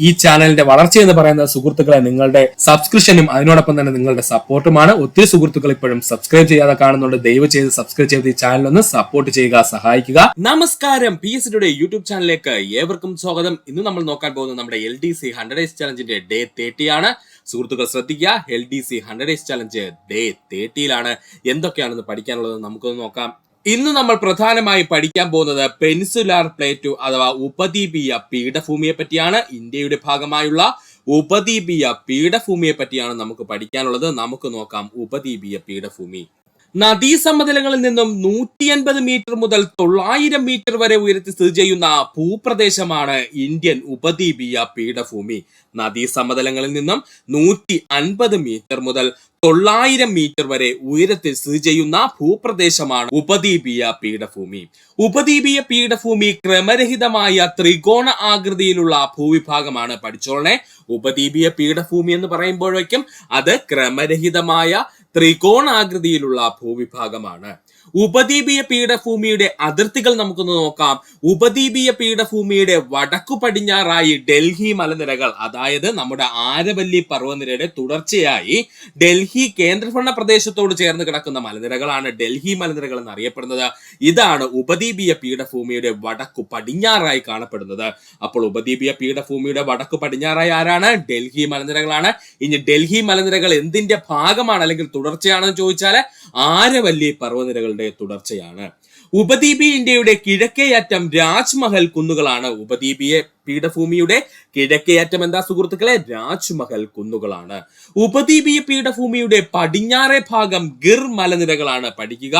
ഈ ചാനലിന്റെ വളർച്ച എന്ന് പറയുന്നത് സുഹൃത്തുക്കളെ നിങ്ങളുടെ സബ്സ്ക്രിപ്ഷനും അതിനോടൊപ്പം തന്നെ നിങ്ങളുടെ സപ്പോർട്ടുമാണ്. ഒത്തിരി സുഹൃത്തുക്കൾ ഇപ്പോഴും സബ്സ്ക്രൈബ് ചെയ്യാതെ കാണുന്നുണ്ട്. ദയവ് ചെയ്ത് സബ്സ്ക്രൈബ് ചെയ്ത് ഈ ചാനൽ ഒന്ന് സപ്പോർട്ട് ചെയ്യുക, സഹായിക്കുക. നമസ്കാരം, PSCയുടെ യൂട്യൂബ് ചാനലിലേക്ക് ഏവർക്കും സ്വാഗതം. ഇന്ന് നമ്മൾ നോക്കാൻ പോകുന്നത് നമ്മുടെ LDC 100 Days ചലഞ്ചിന്റെ ഡേ 30 ആണ്. സുഹൃത്തുക്കൾ ശ്രദ്ധിക്കുക, LDC 100 Days ചലഞ്ച് ഡേ 30യിലാണ്. എന്തൊക്കെയാണെന്ന് പഠിക്കാനുള്ളത് നമുക്കൊന്ന് നോക്കാം. ഇന്ന് നമ്മൾ പ്രധാനമായി പഠിക്കാൻ പോകുന്നത് പെനിൻസുലാർ പ്ലേറ്റു അഥവാ ഉപദ്വീപീയ പീഠഭൂമിയെ പറ്റിയാണ്. ഇന്ത്യയുടെ ഭാഗമായുള്ള ഉപദ്വീപീയ പീഠഭൂമിയെ പറ്റിയാണ് നമുക്ക് പഠിക്കാനുള്ളത്. നമുക്ക് നോക്കാം ഉപദ്വീപീയ പീഠഭൂമി. നദീസമതലങ്ങളിൽ നിന്നും 150 മീറ്റർ മുതൽ 900 മീറ്റർ വരെ ഉയരത്തിൽ സ്ഥിതി ചെയ്യുന്ന ഭൂപ്രദേശമാണ് ഇന്ത്യൻ ഉപദ്വീപീയ പീഠഭൂമി. നദീസമതലങ്ങളിൽ നിന്നും 150 മീറ്റർ മുതൽ 900 മീറ്റർ വരെ ഉയരത്തിൽ സ്ഥിതി ചെയ്യുന്ന ഭൂപ്രദേശമാണ് ഉപദ്വീപീയ പീഠഭൂമി. ഉപദ്വീപീയ പീഠഭൂമി ക്രമരഹിതമായ ത്രികോണ ആകൃതിയിലുള്ള ഭൂവിഭാഗമാണ്. പഠിച്ചോളനെ, ഉപദ്വീപീയ പീഠഭൂമി എന്ന് പറയുമ്പോഴേക്കും അത് ക്രമരഹിതമായ ത്രികോണാകൃതിയിലുള്ള ഭൂവിഭാഗമാണ്. ഉപദ്വീപീയ പീഠഭൂമിയുടെ അതിർത്തികൾ നമുക്കൊന്ന് നോക്കാം. ഉപദ്വീപീയ പീഠഭൂമിയുടെ വടക്കു പടിഞ്ഞാറായി ഡൽഹി മലനിരകൾ, അതായത് നമ്മുടെ ആരവല്ലി പർവ്വതനിരയുടെ തുടർച്ചയായി ഡൽഹി കേന്ദ്രഭരണ പ്രദേശത്തോട് ചേർന്ന് കിടക്കുന്ന മലനിരകളാണ് ഡൽഹി മലനിരകൾ എന്നറിയപ്പെടുന്നത്. ഇതാണ് ഉപദ്വീപീയ പീഠഭൂമിയുടെ വടക്കു പടിഞ്ഞാറായി കാണപ്പെടുന്നത്. അപ്പോൾ ഉപദ്വീപീയ പീഠഭൂമിയുടെ വടക്കു പടിഞ്ഞാറായി ആരാണ്? ഡൽഹി മലനിരകളാണ്. ഇനി ഡൽഹി മലനിരകൾ എന്തിന്റെ ഭാഗമാണ് അല്ലെങ്കിൽ തുടർച്ചയാണെന്ന് ചോദിച്ചാൽ ആരവല്ലി പർവ്വതനിരകളുടെ തുടർച്ചയാണ്. ഉപദ്വീപീയ ഇന്ത്യയുടെ കിഴക്കേ അറ്റം രാജ്മഹൽ കുന്നുകളാണ്. ഉപദ്വീപീയ പീഠഭൂമിയുടെ കിഴക്കേ അറ്റം എന്താ സുഹൃത്തുക്കളെ? രാജ്മഹൽ കുന്നുകളാണ്. ഉപദ്വീപീയ പീഠഭൂമിയുടെ പടിഞ്ഞാറേ ഭാഗം ഗിർ മലനിരകളാണ്. പഠിക്കുക,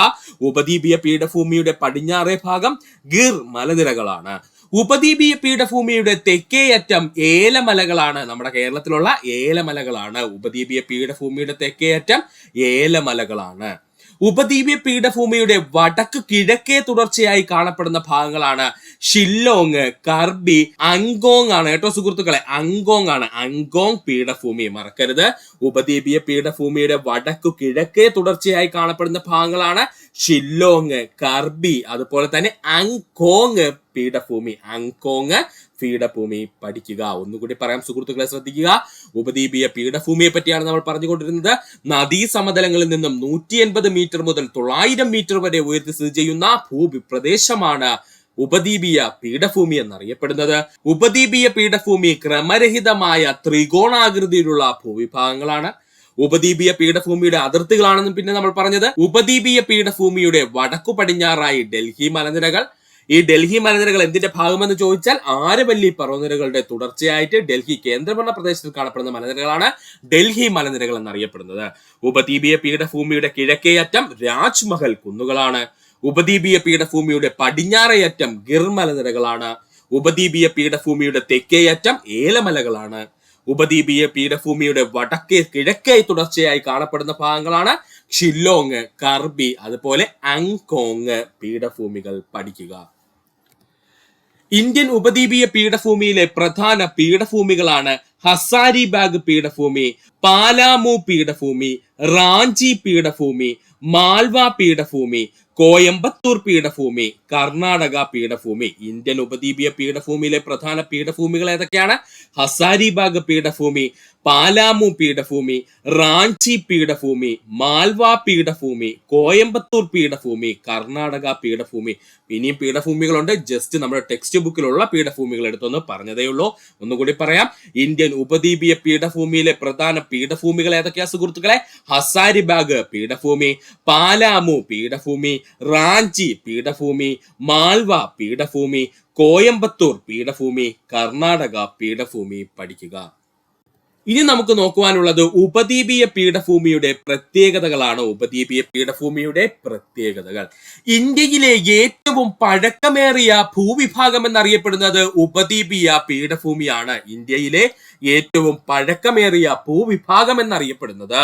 ഉപദ്വീപീയ പീഠഭൂമിയുടെ പടിഞ്ഞാറേ ഭാഗം ഗിർ മലനിരകളാണ്. ഉപദ്വീപീയ പീഠഭൂമിയുടെ തെക്കേ അറ്റം ഏലമലകളാണ്. നമ്മുടെ കേരളത്തിലുള്ള ഏലമലകളാണ്. ഉപദ്വീപീയ പീഠഭൂമിയുടെ തെക്കേ അറ്റം ഏലമലകളാണ്. ഉപദ്വീപീയ പീഠഭൂമിയുടെ വടക്ക് കിഴക്കേ തുടർച്ചയായി കാണപ്പെടുന്ന ഭാഗങ്ങളാണ് ഷില്ലോങ്, കർബി, അങ്കോങ് ആണ് കേട്ടോ സുഹൃത്തുക്കളെ. അങ്കോങ് ആണ്, അങ്കോങ് പീഠഭൂമി മറക്കരുത്. ഉപദ്വീപീയ പീഠഭൂമിയുടെ വടക്കു കിഴക്കേ തുടർച്ചയായി കാണപ്പെടുന്ന ഭാഗങ്ങളാണ് ഷില്ലോങ്, കർബി, അതുപോലെ തന്നെ അങ്കോങ് പീഠഭൂമി. അങ്കോങ് പീഠഭൂമി പഠിക്കുക. ഒന്നുകൂടി പറയാം സുഹൃത്തുക്കളെ, ശ്രദ്ധിക്കുക. ഉപദ്വീപീയ പീഠഭൂമിയെ പറ്റിയാണ് നമ്മൾ പറഞ്ഞുകൊണ്ടിരുന്നത്. നദീസമതലങ്ങളിൽ നിന്നും 180 മീറ്റർ മുതൽ 900 മീറ്റർ വരെ ഉയർത്തി സ്ഥിതി ചെയ്യുന്ന ഭൂപ്രദേശമാണ് ഉപദ്വീപീയ പീഠഭൂമി എന്നറിയപ്പെടുന്നത്. ഉപദ്വീപീയ പീഠഭൂമി ക്രമരഹിതമായ ത്രികോണാകൃതിയിലുള്ള ഭൂവിഭാഗങ്ങളാണ്. ഉപദ്വീപീയ പീഠഭൂമിയുടെ അതിർത്തികളാണെന്നും പിന്നെ നമ്മൾ പറഞ്ഞത്. ഉപദ്വീപീയ പീഠഭൂമിയുടെ വടക്കു പടിഞ്ഞാറായി ഡൽഹി മലനിരകൾ. ഈ ഡൽഹി മലനിരകൾ എന്തിന്റെ ഭാഗമെന്ന് ചോദിച്ചാൽ ആരവല്ലി പർവ്വതനിരകളുടെ തുടർച്ചയായിട്ട് ഡൽഹി കേന്ദ്രഭരണ പ്രദേശത്തിൽ കാണപ്പെടുന്ന മലനിരകളാണ് ഡൽഹി മലനിരകൾ എന്നറിയപ്പെടുന്നത്. ഉപദ്വീപീയ പീഠഭൂമിയുടെ കിഴക്കേ അറ്റം രാജ്മഹൽ കുന്നുകളാണ്. ഉപദ്വീപീയ പീഠഭൂമിയുടെ പടിഞ്ഞാറേ അറ്റം ഗിർ മലനിരകളാണ്. ഉപദ്വീപീയ പീഠഭൂമിയുടെ തെക്കേ അറ്റം ഏലമലകളാണ്. ഉപദ്വീപീയ പീഠഭൂമിയുടെ വടക്കേ കിഴക്കേ തുടർച്ചയായി കാണപ്പെടുന്ന ഭാഗങ്ങളാണ് ഷില്ലോങ്, കർബി, അതുപോലെ അങ്കോങ് പീഠഭൂമികൾ പഠിക്കുക. ഇന്ത്യൻ ഉപദ്വീപീയ പീഠഭൂമിയിലെ പ്രധാന പീഠഭൂമികളാണ് ഹസാരിബാഗ് പീഠഭൂമി, പാലാമു പീഠഭൂമി, റാഞ്ചി പീഠഭൂമി, മാൽവ പീഠഭൂമി, കോയമ്പത്തൂർ പീഠഭൂമി, കർണാടക പീഠഭൂമി. ഇന്ത്യൻ ഉപദ്വീപീയ പീഠഭൂമിയിലെ പ്രധാന പീഠഭൂമികൾ ഏതൊക്കെയാണ്? ഹസാരിബാഗ് പീഠഭൂമി, പാലാമു പീഠഭൂമി, റാഞ്ചി പീഠഭൂമി, മാൽവ പീഠഭൂമി, കോയമ്പത്തൂർ പീഠഭൂമി, കർണാടക പീഠഭൂമി. ഇനിയും പീഠഭൂമികളുണ്ട്. ജസ്റ്റ് നമ്മുടെ ടെക്സ്റ്റ് ബുക്കിലുള്ള പീഠഭൂമികൾ എടുത്തൊന്ന് പറഞ്ഞതേ ഉള്ളൂ. ഒന്നുകൂടി പറയാം. ഇന്ത്യൻ ഉപദ്വീപീയ പീഠഭൂമിയിലെ പ്രധാന പീഠഭൂമികൾ ഏതൊക്കെയാ സുഹൃത്തുക്കളെ? ഹസാരിബാഗ് പീഠഭൂമി, പാലാമു പീഠഭൂമി, റാഞ്ചി പീഠഭൂമി, മാൽവ പീഠഭൂമി, കോയമ്പത്തൂർ പീഠഭൂമി, കർണാടക പീഠഭൂമി പഠിക്കുക. ഇനി നമുക്ക് നോക്കുവാനുള്ളത് ഉപദ്വീപീയ പീഠഭൂമിയുടെ പ്രത്യേകതകളാണ്. ഉപദ്വീപീയ പീഠഭൂമിയുടെ പ്രത്യേകതകൾ. ഇന്ത്യയിലെ ഏറ്റവും പഴക്കമേറിയ ഭൂവിഭാഗം എന്നറിയപ്പെടുന്നത് ഉപദ്വീപീയ പീഠഭൂമിയാണ്. ഇന്ത്യയിലെ ഏറ്റവും പഴക്കമേറിയ ഭൂവിഭാഗം എന്നറിയപ്പെടുന്നത്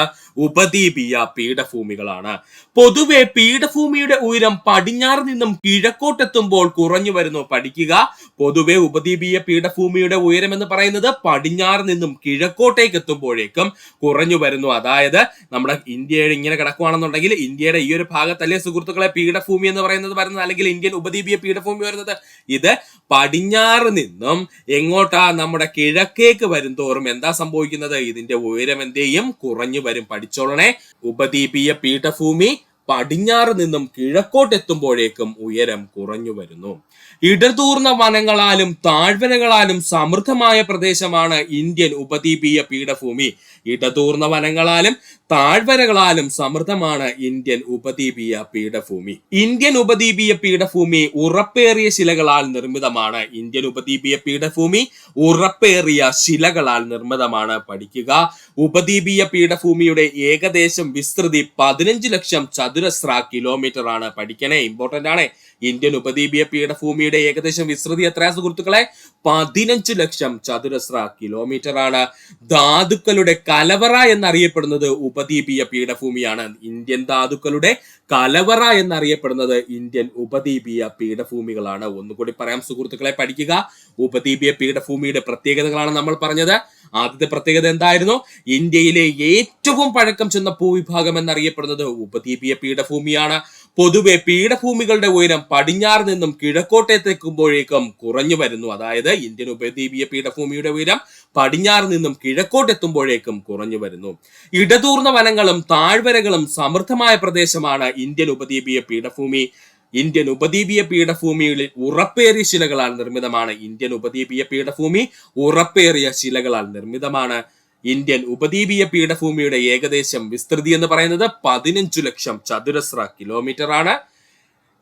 ഉപദ്വീപീയ പീഠഭൂമികളാണ്. പൊതുവെ പീഠഭൂമിയുടെ ഉയരം പടിഞ്ഞാറ് നിന്നും കിഴക്കോട്ടെത്തുമ്പോൾ കുറഞ്ഞു വരുന്നു. പഠിക്കുക, പൊതുവെ ഉപദ്വീപീയ പീഠഭൂമിയുടെ ഉയരം എന്ന് പറയുന്നത് പടിഞ്ഞാറ് നിന്നും കിഴക്കോട്ടേക്ക് എത്തുമ്പോഴേക്കും കുറഞ്ഞു വരുന്നു. അതായത് നമ്മുടെ ഇന്ത്യയുടെ ഇങ്ങനെ കിടക്കുകയാണെന്നുണ്ടെങ്കിൽ ഇന്ത്യയുടെ ഈ ഒരു ഭാഗത്തല്ലേ സുഹൃത്തുക്കളെ പീഠഭൂമി എന്ന് പറയുന്നത് വരുന്നത്, അല്ലെങ്കിൽ ഇന്ത്യൻ ഉപദ്വീപീയ പീഠഭൂമി വരുന്നത്. ഇത് പടിഞ്ഞാറ് നിന്നും എങ്ങോട്ടാ നമ്മുടെ കിഴക്കേക്ക് വരും തോറും എന്താ സംഭവിക്കുന്നത്? ഇതിന്റെ ഉയരം എന്തെയും കുറഞ്ഞു വരും. പഠിച്ചോളണേ, ഉപദ്വീപീയ പീഠഭൂമി പടിഞ്ഞാറ് നിന്നും കിഴക്കോട്ടെത്തുമ്പോഴേക്കും ഉയരം കുറഞ്ഞു വരുന്നു. ഇടതൂർന്ന വനങ്ങളാലും താഴ്വരകളാലും സമൃദ്ധമായ പ്രദേശമാണ് ഇന്ത്യൻ ഉപദ്വീപീയ പീഠഭൂമി. ഇടതൂർന്ന വനങ്ങളാലും താഴ്വരകളാലും സമൃദ്ധമാണ് ഇന്ത്യൻ ഉപദ്വീപീയ പീഠഭൂമി. ഇന്ത്യൻ ഉപദ്വീപീയ പീഠഭൂമി ഉറപ്പേറിയ ശിലകളാൽ നിർമ്മിതമാണ്. ഇന്ത്യൻ ഉപദ്വീപീയ പീഠഭൂമി ഉറപ്പേറിയ ശിലകളാൽ നിർമ്മിതമാണ്. പഠിക്കുക, ഉപദ്വീപീയ പീഠഭൂമിയുടെ ഏകദേശം വിസ്തൃതി 15 ലക്ഷം ചതുരശ്ര കിലോമീറ്റർ ആണ്. പഠിക്കണേ, ഇമ്പോർട്ടന്റ് ആണ്. ഇന്ത്യൻ ഉപദ്വീപീയ പീഠഭൂമിയുടെ ഏകദേശം വിസ്തൃതി എത്രയാ സുഹൃത്തുക്കളെ? 15 ലക്ഷം ചതുരശ്ര കിലോമീറ്റർ ആണ്. ധാതുക്കളുടെ കലവറ എന്നറിയപ്പെടുന്നത് ഉപദ്വീപീയ പീഠഭൂമിയാണ്. ഇന്ത്യൻ ധാതുക്കളുടെ കലവറ എന്നറിയപ്പെടുന്നത് ഇന്ത്യൻ ഉപദ്വീപീയ പീഠഭൂമികളാണ്. ഒന്നുകൂടി പറയാം സുഹൃത്തുക്കളെ, പഠിക്കുക. ഉപദ്വീപീയ പീഠഭൂമിയുടെ പ്രത്യേകതകളാണ് നമ്മൾ പറഞ്ഞത്. ആദ്യത്തെ പ്രത്യേകത എന്തായിരുന്നു? ഇന്ത്യയിലെ ഏറ്റവും പഴക്കം ചെന്ന ഭൂവിഭാഗം എന്നറിയപ്പെടുന്നത് ഉപദ്വീപീയ പീഠഭൂമിയാണ്. പൊതുവെ പീഠഭൂമികളുടെ ഉയരം പടിഞ്ഞാറ് നിന്നും കിഴക്കോട്ടെത്തുമ്പോഴേക്കും കുറഞ്ഞു വരുന്നു. അതായത് ഇന്ത്യൻ ഉപദ്വീപീയ പീഠഭൂമിയുടെ ഉയരം പടിഞ്ഞാറ് നിന്നും കിഴക്കോട്ടെത്തുമ്പോഴേക്കും കുറഞ്ഞു വരുന്നു. ഇടതൂർന്ന വനങ്ങളും താഴ്വരകളും സമൃദ്ധമായ പ്രദേശമാണ് ഇന്ത്യൻ ഉപദ്വീപീയ പീഠഭൂമി. ഇന്ത്യൻ ഉപദ്വീപീയ പീഠഭൂമിയിൽ ഉറപ്പേറിയ ശിലകളാൽ നിർമ്മിതമാണ്. ഇന്ത്യൻ ഉപദ്വീപീയ പീഠഭൂമി ഉറപ്പേറിയ ശിലകളാൽ നിർമ്മിതമാണ്. ഇന്ത്യൻ ഉപദ്വീപീയ പീഠഭൂമിയുടെ ഏകദേശം വിസ്തൃതി എന്ന് പറയുന്നത് 15 ലക്ഷം ചതുരശ്ര കിലോമീറ്റർ ആണ്.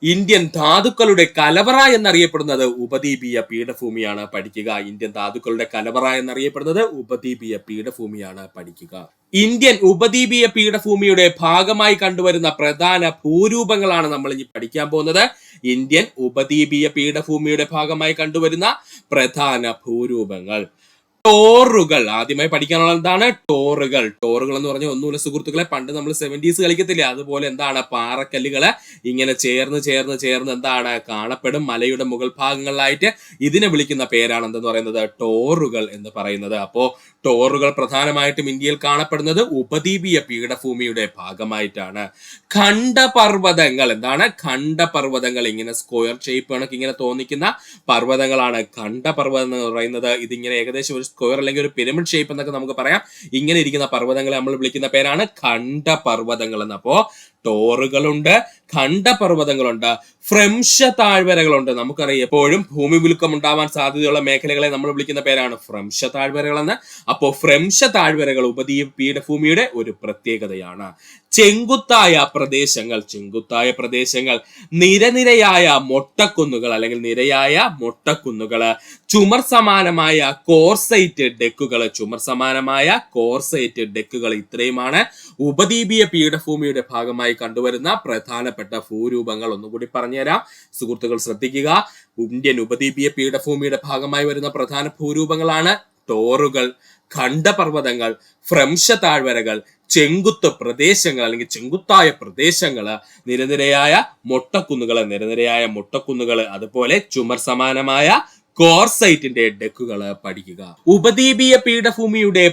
ഇന്ത്യൻ ധാതുക്കളുടെ കലവറ എന്നറിയപ്പെടുന്നത് ഉപദ്വീപീയ പീഠഭൂമിയാണ്. പഠിക്കുക, ഇന്ത്യൻ ധാതുക്കളുടെ കലവറ എന്നറിയപ്പെടുന്നത് ഉപദ്വീപീയ പീഠഭൂമിയാണ്. പഠിക്കുക. ഇന്ത്യൻ ഉപദ്വീപീയ പീഠഭൂമിയുടെ ഭാഗമായി കണ്ടുവരുന്ന പ്രധാന ഭൂരൂപങ്ങളാണ് നമ്മൾ ഇനി പഠിക്കാൻ പോകുന്നത്. ഇന്ത്യൻ ഉപദ്വീപീയ പീഠഭൂമിയുടെ ഭാഗമായി കണ്ടുവരുന്ന പ്രധാന ഭൂരൂപങ്ങൾ. ടോറുകൾ. ആദ്യമായി പഠിക്കാനുള്ള എന്താണ്? ടോറുകൾ. ടോറുകൾ എന്ന് പറഞ്ഞാൽ ഒന്നുമില്ല സുഹൃത്തുക്കളെ, പണ്ട് നമ്മൾ 70s കളിക്കത്തില്ലേ, അതുപോലെ എന്താണ്, പാറക്കല്ലുകള് ഇങ്ങനെ ചേർന്ന് എന്താണ് കാണപ്പെടും മലയുടെ മുകൾ ഭാഗങ്ങളിലായിട്ട്. ഇതിനെ വിളിക്കുന്ന പേരാണ് എന്തെന്ന് പറയുന്നത്? ടോറുകൾ എന്ന് പറയുന്നത്. അപ്പോ ടോറുകൾ പ്രധാനമായിട്ടും ഇന്ത്യയിൽ കാണപ്പെടുന്നത് ഉപദ്വീപീയ പീഠഭൂമിയുടെ ഭാഗമായിട്ടാണ്. ഖണ്ഡപർവ്വതങ്ങൾ. എന്താണ് ഖണ്ഡപർവ്വതങ്ങൾ? ഇങ്ങനെ സ്ക്വയർ ഷേപ്പ് കണക്ക് ഇങ്ങനെ തോന്നിക്കുന്ന പർവ്വതങ്ങളാണ് ഖണ്ഡപർവ്വതം എന്ന് പറയുന്നത്. ഇതിങ്ങനെ ഏകദേശം ഒരു സ്ക്വയർ അല്ലെങ്കിൽ ഒരു പിരമിഡ് ഷേപ്പ് എന്നൊക്കെ നമുക്ക് പറയാം. ഇങ്ങനെ ഇരിക്കുന്ന പർവ്വതങ്ങളെ നമ്മൾ വിളിക്കുന്ന പേരാണ് ഖണ്ഡപർവ്വതങ്ങൾ എന്ന്. അപ്പോ ടോറുകളുണ്ട്, ഖണ്ഡപർവ്വതങ്ങളുണ്ട്, ഫ്രംശ താഴ്വരകളുണ്ട്. നമുക്കറിയാം എപ്പോഴും ഭൂമി കുലുക്കം ഉണ്ടാവാൻ സാധ്യതയുള്ള മേഖലകളെ നമ്മൾ വിളിക്കുന്ന പേരാണ് ഫ്രംശ താഴ്വരകൾ എന്ന്. അപ്പോ ഫ്രംശ താഴ്വരകൾ ഉപദ്വീപ പീഠഭൂമിയുടെ ഒരു പ്രത്യേകതയാണ്. ചെങ്കുത്തായ പ്രദേശങ്ങൾ, നിരനിരയായ മൊട്ടക്കുന്നുകൾ അല്ലെങ്കിൽ നിരയായ മൊട്ടക്കുന്നുകള്, ചുമർ സമാനമായ കോർസൈറ്റ് ഡെക്കുകൾ, ഇത്രയുമാണ് ഉപദ്വീപീയ പീഠഭൂമിയുടെ ഭാഗമായി കണ്ടുവരുന്ന പ്രധാനപ്പെട്ട ഭൂരൂപങ്ങൾ. ഒന്നുകൂടി പറഞ്ഞുതരാം സുഹൃത്തുക്കൾ, ശ്രദ്ധിക്കുക. ഇന്ത്യൻ ഉപദ്വീപീയ പീഠഭൂമിയുടെ ഭാഗമായി വരുന്ന പ്രധാന ഭൂരൂപങ്ങളാണ് ടോറുകൾ, ഖണ്ഡപർവ്വതങ്ങൾ, ഫ്രംശ താഴ്വരകൾ, ചെങ്കുത്ത് പ്രദേശങ്ങൾ അല്ലെങ്കിൽ ചെങ്കുത്തായ പ്രദേശങ്ങള്, നിരനിരയായ മൊട്ടക്കുന്നുകള്, അതുപോലെ ചുമർ സമാനമായ കോർസൈറ്റിന്റെ ഡെക്കുകള് പഠിക്കുക. ഉപദ്വീപീയ പീഠഭൂമിയുടെ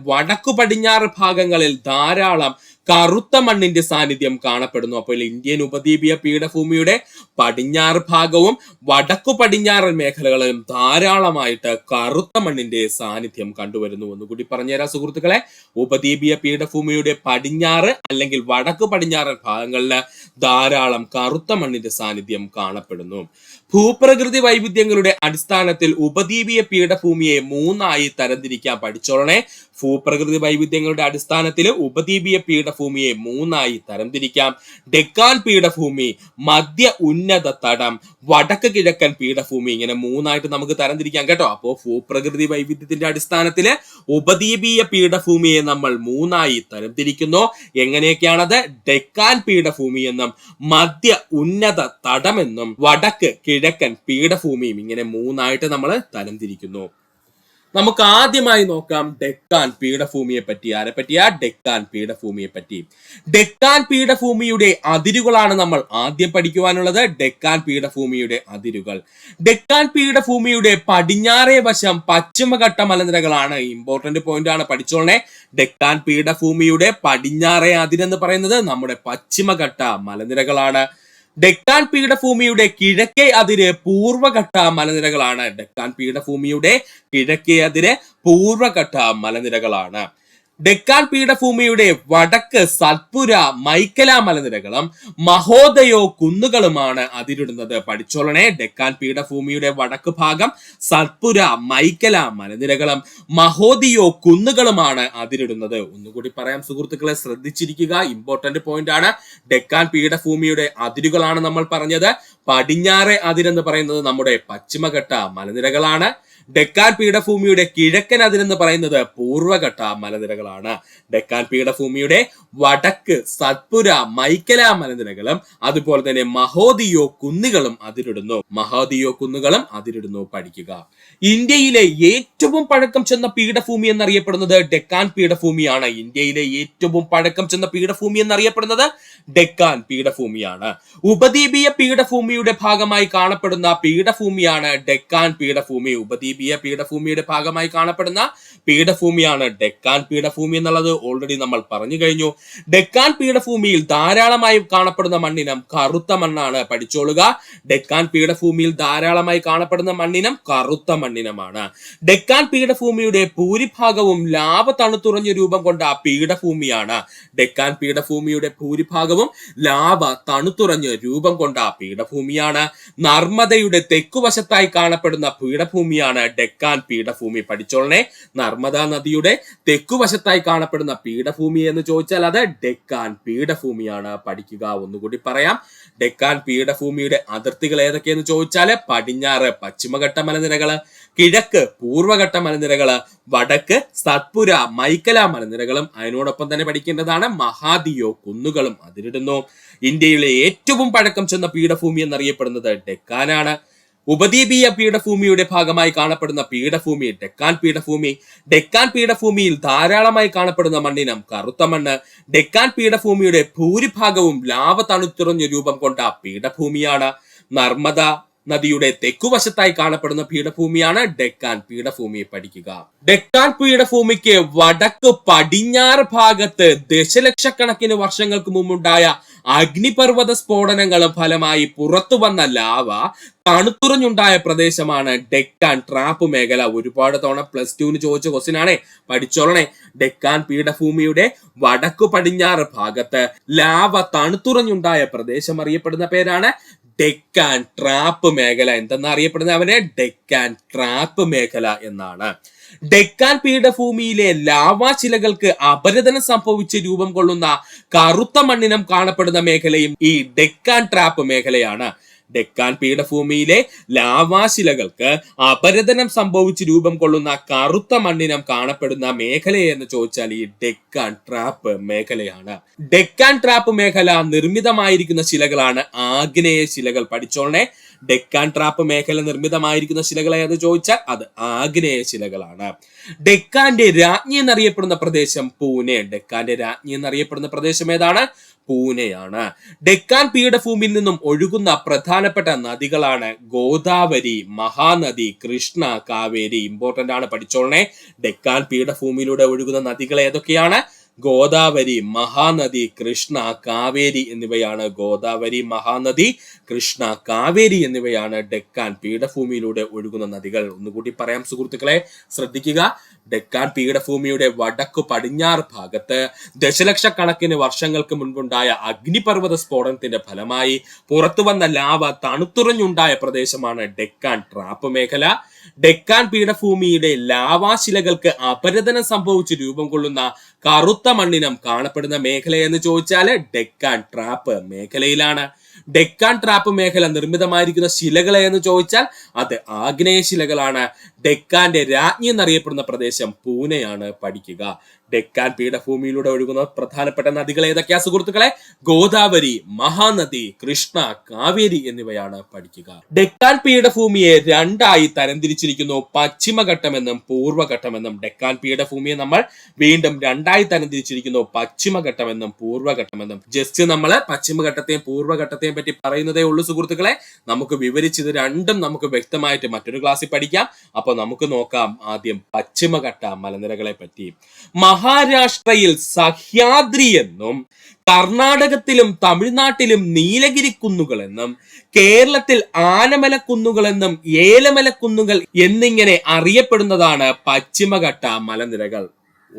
വടക്കു പടിഞ്ഞാറ് ഭാഗങ്ങളിൽ ധാരാളം കറുത്ത മണ്ണിന്റെ സാന്നിധ്യം കാണപ്പെടുന്നു. അപ്പോൾ ഇന്ത്യൻ ഉപദ്വീപീയ പീഠഭൂമിയുടെ പടിഞ്ഞാറ് ഭാഗവും വടക്കു പടിഞ്ഞാറൻ മേഖലകളിലും ധാരാളമായിട്ട് കറുത്ത മണ്ണിന്റെ സാന്നിധ്യം കണ്ടുവരുന്നു. ഒന്നുകൂടി പറഞ്ഞുതരാം സുഹൃത്തുക്കളെ. ഉപദ്വീപീയ പീഠഭൂമിയുടെ പടിഞ്ഞാറ് അല്ലെങ്കിൽ വടക്കു പടിഞ്ഞാറൻ ഭാഗങ്ങളിൽ ധാരാളം കറുത്ത മണ്ണിന്റെ സാന്നിധ്യം കാണപ്പെടുന്നു. ഭൂപ്രകൃതി വൈവിധ്യങ്ങളുടെ അടിസ്ഥാനത്തിൽ ഉപദ്വീപീയ പീഠഭൂമിയെ 3ആയി തരംതിരിക്കാൻ പഠിച്ചോളണേ. ഭൂപ്രകൃതി വൈവിധ്യങ്ങളുടെ അടിസ്ഥാനത്തിൽ ഉപദ്വീപീയ പീഠഭൂമിയെ 3ആയി തരംതിരിക്കാം. ഡെക്കാൻ പീഠഭൂമി, മധ്യ ഉന്നത തടം, വടക്ക് കിഴക്കൻ പീഠഭൂമി, ഇങ്ങനെ 3ആയിട്ട് നമുക്ക് തരംതിരിക്കാം കേട്ടോ. അപ്പോ ഭൂപ്രകൃതി വൈവിധ്യത്തിന്റെ അടിസ്ഥാനത്തില് ഉപദ്വീപീയ പീഠഭൂമിയെ നമ്മൾ 3ആയി തരംതിരിക്കുന്നു. എങ്ങനെയൊക്കെയാണത്? ഡെക്കാൻ പീഠഭൂമി എന്നും മധ്യ ഉന്നത തടമെന്നും വടക്ക് കിഴക്കൻ പീഠഭൂമിയും, ഇങ്ങനെ 3ആയിട്ട് നമ്മൾ തരംതിരിക്കുന്നു. നമുക്ക് ആദ്യമായി നോക്കാം ഡെക്കാൻ പീഠഭൂമിയെ പറ്റി. ആരെ പറ്റിയാ? ഡെക്കാൻ പീഠഭൂമിയെ പറ്റി. ഡെക്കാൻ പീഠഭൂമിയുടെ അതിരുകളാണ് നമ്മൾ ആദ്യം പഠിക്കുവാനുള്ളത്. ഡെക്കാൻ പീഠഭൂമിയുടെ അതിരുകൾ. ഡെക്കാൻ പീഠഭൂമിയുടെ പടിഞ്ഞാറേ വശം പശ്ചിമഘട്ട മലനിരകളാണ്. ഇമ്പോർട്ടന്റ് പോയിന്റ് ആണ്, പഠിച്ചോളണേ. ഡെക്കാൻ പീഠഭൂമിയുടെ പടിഞ്ഞാറേ അതിരെന്ന് പറയുന്നത് നമ്മുടെ പശ്ചിമഘട്ട മലനിരകളാണ്. ഡെക്കാൻ പീഠഭൂമിയുടെ കിഴക്കേ അതിര് പൂർവഘട്ട മലനിരകളാണ്. ഡെക്കാൻ പീഠഭൂമിയുടെ കിഴക്കേ അതിര് പൂർവഘട്ട മലനിരകളാണ്. ഡെക്കാൻ പീഠഭൂമിയുടെ വടക്ക് സത്പുര മൈക്കല മലനിരകളും മഹോദയോ കുന്നുകളുമാണ് അതിരിടുന്നത്. പഠിച്ചോളണേ, ഡെക്കാൻ പീഠഭൂമിയുടെ വടക്ക് ഭാഗം സത്പുര മൈക്കല മലനിരകളും മഹോദിയോ കുന്നുകളുമാണ് അതിരിടുന്നത്. ഒന്നുകൂടി പറയാം സുഹൃത്തുക്കളെ, ശ്രദ്ധിച്ചിരിക്കുക, ഇമ്പോർട്ടന്റ് പോയിന്റ് ആണ്. ഡെക്കാൻ പീഠഭൂമിയുടെ അതിരുകളാണ് നമ്മൾ പറഞ്ഞത്. പടിഞ്ഞാറെ അതിരെന്ന് പറയുന്നത് നമ്മുടെ പശ്ചിമഘട്ട മലനിരകളാണ്. ഡെക്കാൻ പീഠഭൂമിയുടെ കിഴക്കൻ അതിരെന്ന് പറയുന്നത് പൂർവഘട്ട മലനിരകളാണ്. ഡെക്കാൻ പീഠഭൂമിയുടെ വടക്ക് സത്പുര മൈക്കല മലനിരകളും അതുപോലെ തന്നെ മഹോദിയോ കുന്നുകളും അതിരിടുന്നു. മഹോദിയോ കുന്നുകളും അതിരിടുന്നു. പഠിക്കുക. ഇന്ത്യയിലെ ഏറ്റവും പഴക്കം ചെന്ന പീഠഭൂമി എന്നറിയപ്പെടുന്നത് ഡെക്കാൻ പീഠഭൂമിയാണ്. ഇന്ത്യയിലെ ഏറ്റവും പഴക്കം ചെന്ന പീഠഭൂമി എന്നറിയപ്പെടുന്നത് ഡെക്കാൻ പീഠഭൂമിയാണ്. ഉപദ്വീപീയ പീഠഭൂമിയുടെ ഭാഗമായി കാണപ്പെടുന്ന പീഠഭൂമിയാണ് ഡെക്കാൻ പീഠഭൂമി. ഉപദ്വീപീയ പീഠഭൂമിയുടെ ഭാഗമായി കാണപ്പെടുന്ന പീഠഭൂമിയാണ് ഡെക്കാൻ പീഠഭൂമി എന്നുള്ളത് ഓൾറെഡി നമ്മൾ പറഞ്ഞു കഴിഞ്ഞു. ഡെക്കാൻ പീഠഭൂമിയിൽ ധാരാളമായി കാണപ്പെടുന്ന മണ്ണിനം കറുത്ത മണ്ണാണ്. പഠിച്ചോളുക, ഡെക്കാൻ പീഠഭൂമിയിൽ ധാരാളമായി കാണപ്പെടുന്ന മണ്ണിനം കറുത്ത മണ്ണിനമാണ്. ഡെക്കാൻ പീഠഭൂമിയുടെ ഭൂരിഭാഗവും ലാവ തണുത്തുറഞ്ഞ രൂപം കൊണ്ട പീഠഭൂമിയാണ്. ഡെക്കാൻ പീഠഭൂമിയുടെ ഭൂരിഭാഗവും ലാവ തണുത്തുറഞ്ഞ് രൂപം കൊണ്ട പീഠഭൂമിയാണ്. നർമ്മദയുടെ തെക്കുവശത്തായി കാണപ്പെടുന്ന പീഠഭൂമിയാണ് ഡെക്കാൻ പീഠഭൂമി. പഠിച്ചോളനെ, നർമ്മദാ നദിയുടെ തെക്കുവശത്തായി കാണപ്പെടുന്ന പീഠഭൂമി എന്ന് ചോദിച്ചാൽ അത് ഡെക്കാൻ പീഠഭൂമിയാണ്. പഠിക്കുക. ഒന്നുകൂടി പറയാം, ഡെക്കാൻ പീഠഭൂമിയുടെ അതിർത്തികൾ ഏതൊക്കെയെന്ന് ചോദിച്ചാല് പടിഞ്ഞാറ് പശ്ചിമഘട്ട മലനിരകള്, കിഴക്ക് പൂർവഘട്ട മലനിരകള്, വടക്ക് സത്പുര മൈക്കല മലനിരകളും അതിനോടൊപ്പം തന്നെ പഠിക്കേണ്ടതാണ് മഹാദിയോ കുന്നുകളും അതിരിടുന്നു. ഇന്ത്യയിലെ ഏറ്റവും പഴക്കം ചെന്ന പീഠഭൂമി എന്നറിയപ്പെടുന്നത് ഡെക്കാനാണ്. ഉപദ്വീപീയ പീഠഭൂമിയുടെ ഭാഗമായി കാണപ്പെടുന്ന പീഠഭൂമി ഡെക്കാൻ പീഠഭൂമി. ഡെക്കാൻ പീഠഭൂമിയിൽ ധാരാളമായി കാണപ്പെടുന്ന മണ്ണിനം കറുത്ത മണ്ണ്. ഡെക്കാൻ പീഠഭൂമിയുടെ ഭൂരിഭാഗവും ലാവ തണുത്തുറഞ്ഞ രൂപം കൊണ്ട പീഠഭൂമിയാണ്. നർമ്മദ നദിയുടെ തെക്കുവശത്തായി കാണപ്പെടുന്ന പീഠഭൂമിയാണ് ഡെക്കാൻ പീഠഭൂമി. പഠിക്കുക. ഡെക്കാൻ പീഠഭൂമിക്ക് വടക്ക് പടിഞ്ഞാറ് ഭാഗത്ത് ദശലക്ഷക്കണക്കിന് വർഷങ്ങൾക്ക് മുമ്പുണ്ടായ അഗ്നിപർവ്വത സ്ഫോടനങ്ങളും ഫലമായി പുറത്തു വന്ന ലാവ തണുത്തുറഞ്ഞുണ്ടായ പ്രദേശമാണ് ഡെക്കാൻ ട്രാപ്പ് മേഖല. ഒരുപാട് തവണ +2 ചോദിച്ച ക്വസ്റ്റ്യൻ ആണ്. പഠിച്ചോളണേ, ഡെക്കാൻ പീഠഭൂമിയുടെ വടക്കു പടിഞ്ഞാറ് ഭാഗത്ത് ലാവ തണുത്തുറഞ്ഞുണ്ടായ പ്രദേശം അറിയപ്പെടുന്ന പേരാണ് ഡെക്കാൻ ട്രാപ്പ് മേഖല. എന്തെന്നറിയപ്പെടുന്നത് അവനെ ഡെക്കാൻ ട്രാപ്പ് മേഖല എന്നാണ്. ഡെക്കാൻ പീഠഭൂമിയിലെ ലാവാശിലകൾക്ക് അപരദനം സംഭവിച്ച് രൂപം കൊള്ളുന്ന കറുത്ത മണ്ണിനം കാണപ്പെടുന്ന മേഖലയും ഈ ഡെക്കാൻ ട്രാപ്പ് മേഖലയാണ്. ഡെക്കാൻ പീഠഭൂമിയിലെ ലാവാശിലകൾക്ക് അപരദനം സംഭവിച്ച് രൂപം കൊള്ളുന്ന കറുത്ത മണ്ണിനം കാണപ്പെടുന്ന മേഖലയെന്ന് ചോദിച്ചാൽ ഈ ഡെക്കാൻ ട്രാപ്പ് മേഖലയാണ്. ഡെക്കാൻ ട്രാപ്പ് മേഖല നിർമ്മിതമായിരിക്കുന്ന ശിലകളാണ് ആഗ്നേയ ശിലകൾ. പഠിച്ചോളനെ, ഡെക്കാൻ ട്രാപ്പ് മേഖല നിർമ്മിതമായിരിക്കുന്ന ശിലകൾ ഏത് ചോദിച്ചാൽ അത് ആഗ്നേയ ശിലകളാണ്. ഡെക്കാന്റെ രാജ്ഞി എന്നറിയപ്പെടുന്ന പ്രദേശം പൂനെ. ഡെക്കാന്റെ രാജ്ഞി എന്നറിയപ്പെടുന്ന പ്രദേശം ഏതാണ്? പൂനെയാണ്. ഡെക്കാൻ പീഠഭൂമിയിൽ നിന്നും ഒഴുകുന്ന പ്രധാനപ്പെട്ട നദികളാണ് ഗോദാവരി, മഹാനദി, കൃഷ്ണ, കാവേരി. ഇമ്പോർട്ടന്റ് ആണ്, പഠിച്ചോളനെ. ഡെക്കാൻ പീഠഭൂമിയിലൂടെ ഒഴുകുന്ന നദികൾ ഏതൊക്കെയാണ്? ഗോദാവരി, മഹാനദി, കൃഷ്ണ, കാവേരി എന്നിവയാണ്. ഗോദാവരി, മഹാനദി, കൃഷ്ണ, കാവേരി എന്നിവയാണ് ഡെക്കാൻ പീഠഭൂമിയിലൂടെ ഒഴുകുന്ന നദികൾ. ഒന്നുകൂടി പറയാം സുഹൃത്തുക്കളെ, ശ്രദ്ധിക്കുക. ഡെക്കാൻ പീഠഭൂമിയുടെ വടക്കു പടിഞ്ഞാറ് ഭാഗത്ത് ദശലക്ഷക്കണക്കിന് വർഷങ്ങൾക്ക് മുൻപുണ്ടായ അഗ്നിപർവ്വത സ്ഫോടനത്തിന്റെ ഫലമായി പുറത്തു വന്ന ലാവ തണുത്തുറഞ്ഞുണ്ടായ പ്രദേശമാണ് ഡെക്കാൻ ട്രാപ്പ് മേഖല. ഡെക്കാൻ പീഠഭൂമിയുടെ ലാവാശിലകൾക്ക് അപരദനം സംഭവിച്ച് രൂപം കൊള്ളുന്ന കറുത്ത മണ്ണിനം കാണപ്പെടുന്ന മേഖല എന്ന് ചോദിച്ചാല് ഡെക്കാൻ ട്രാപ്പ് മേഖലയിലാണ്. ഡെക്കാൻ ട്രാപ്പ് മേഖല നിർമ്മിതമായിരിക്കുന്ന ശിലകളെ എന്ന് ചോദിച്ചാൽ അത് ആഗ്നേയ ശിലകളാണ്. ഡെക്കാന്റെ രാജ്ഞി എന്നറിയപ്പെടുന്ന പ്രദേശം പൂനെയാണ്. പഠിക്കുക. ഡെക്കാൻ പീഠഭൂമിയിലൂടെ ഒഴുകുന്ന പ്രധാനപ്പെട്ട നദികൾ ഏതൊക്കെയാ സുഹൃത്തുക്കളെ? ഗോദാവരി, മഹാനദി, കൃഷ്ണ, കാവേരി എന്നിവയാണ്. പഠിക്കുക. ഡെക്കാൻ പീഠഭൂമിയെ രണ്ടായി തരംതിരിച്ചിരിക്കുന്നു, പശ്ചിമഘട്ടമെന്നും പൂർവ്വഘട്ടമെന്നും. ഡെക്കാൻ പീഠഭൂമിയെ നമ്മൾ വീണ്ടും രണ്ടായി തരംതിരിച്ചിരിക്കുന്നു, പശ്ചിമഘട്ടമെന്നും പൂർവ്വഘട്ടമെന്നും. ജസ്റ്റ് നമ്മൾ പശ്ചിമഘട്ടത്തെയും പൂർവ്വഘട്ടത്തെയും പറ്റി പറയുന്നതേ ഉള്ളൂ സുഹൃത്തുക്കളെ. നമുക്ക് വിവരിച്ചത് രണ്ടും നമുക്ക് വ്യക്തമായിട്ട് മറ്റൊരു ക്ലാസ്സിൽ പഠിക്കാം. അപ്പൊ നമുക്ക് നോക്കാം ആദ്യം പശ്ചിമഘട്ട മലനിരകളെ പറ്റി. മഹാരാഷ്ട്രയിൽ സഹ്യാദ്രി എന്നും കർണാടകത്തിലും തമിഴ്നാട്ടിലും നീലഗിരി കുന്നുകൾ എന്നും കേരളത്തിൽ ആനമല കുന്നുകൾ എന്നും ഏലമല കുന്നുകൾ എന്നിങ്ങനെ അറിയപ്പെടുന്നതാണ് പശ്ചിമഘട്ട മലനിരകൾ.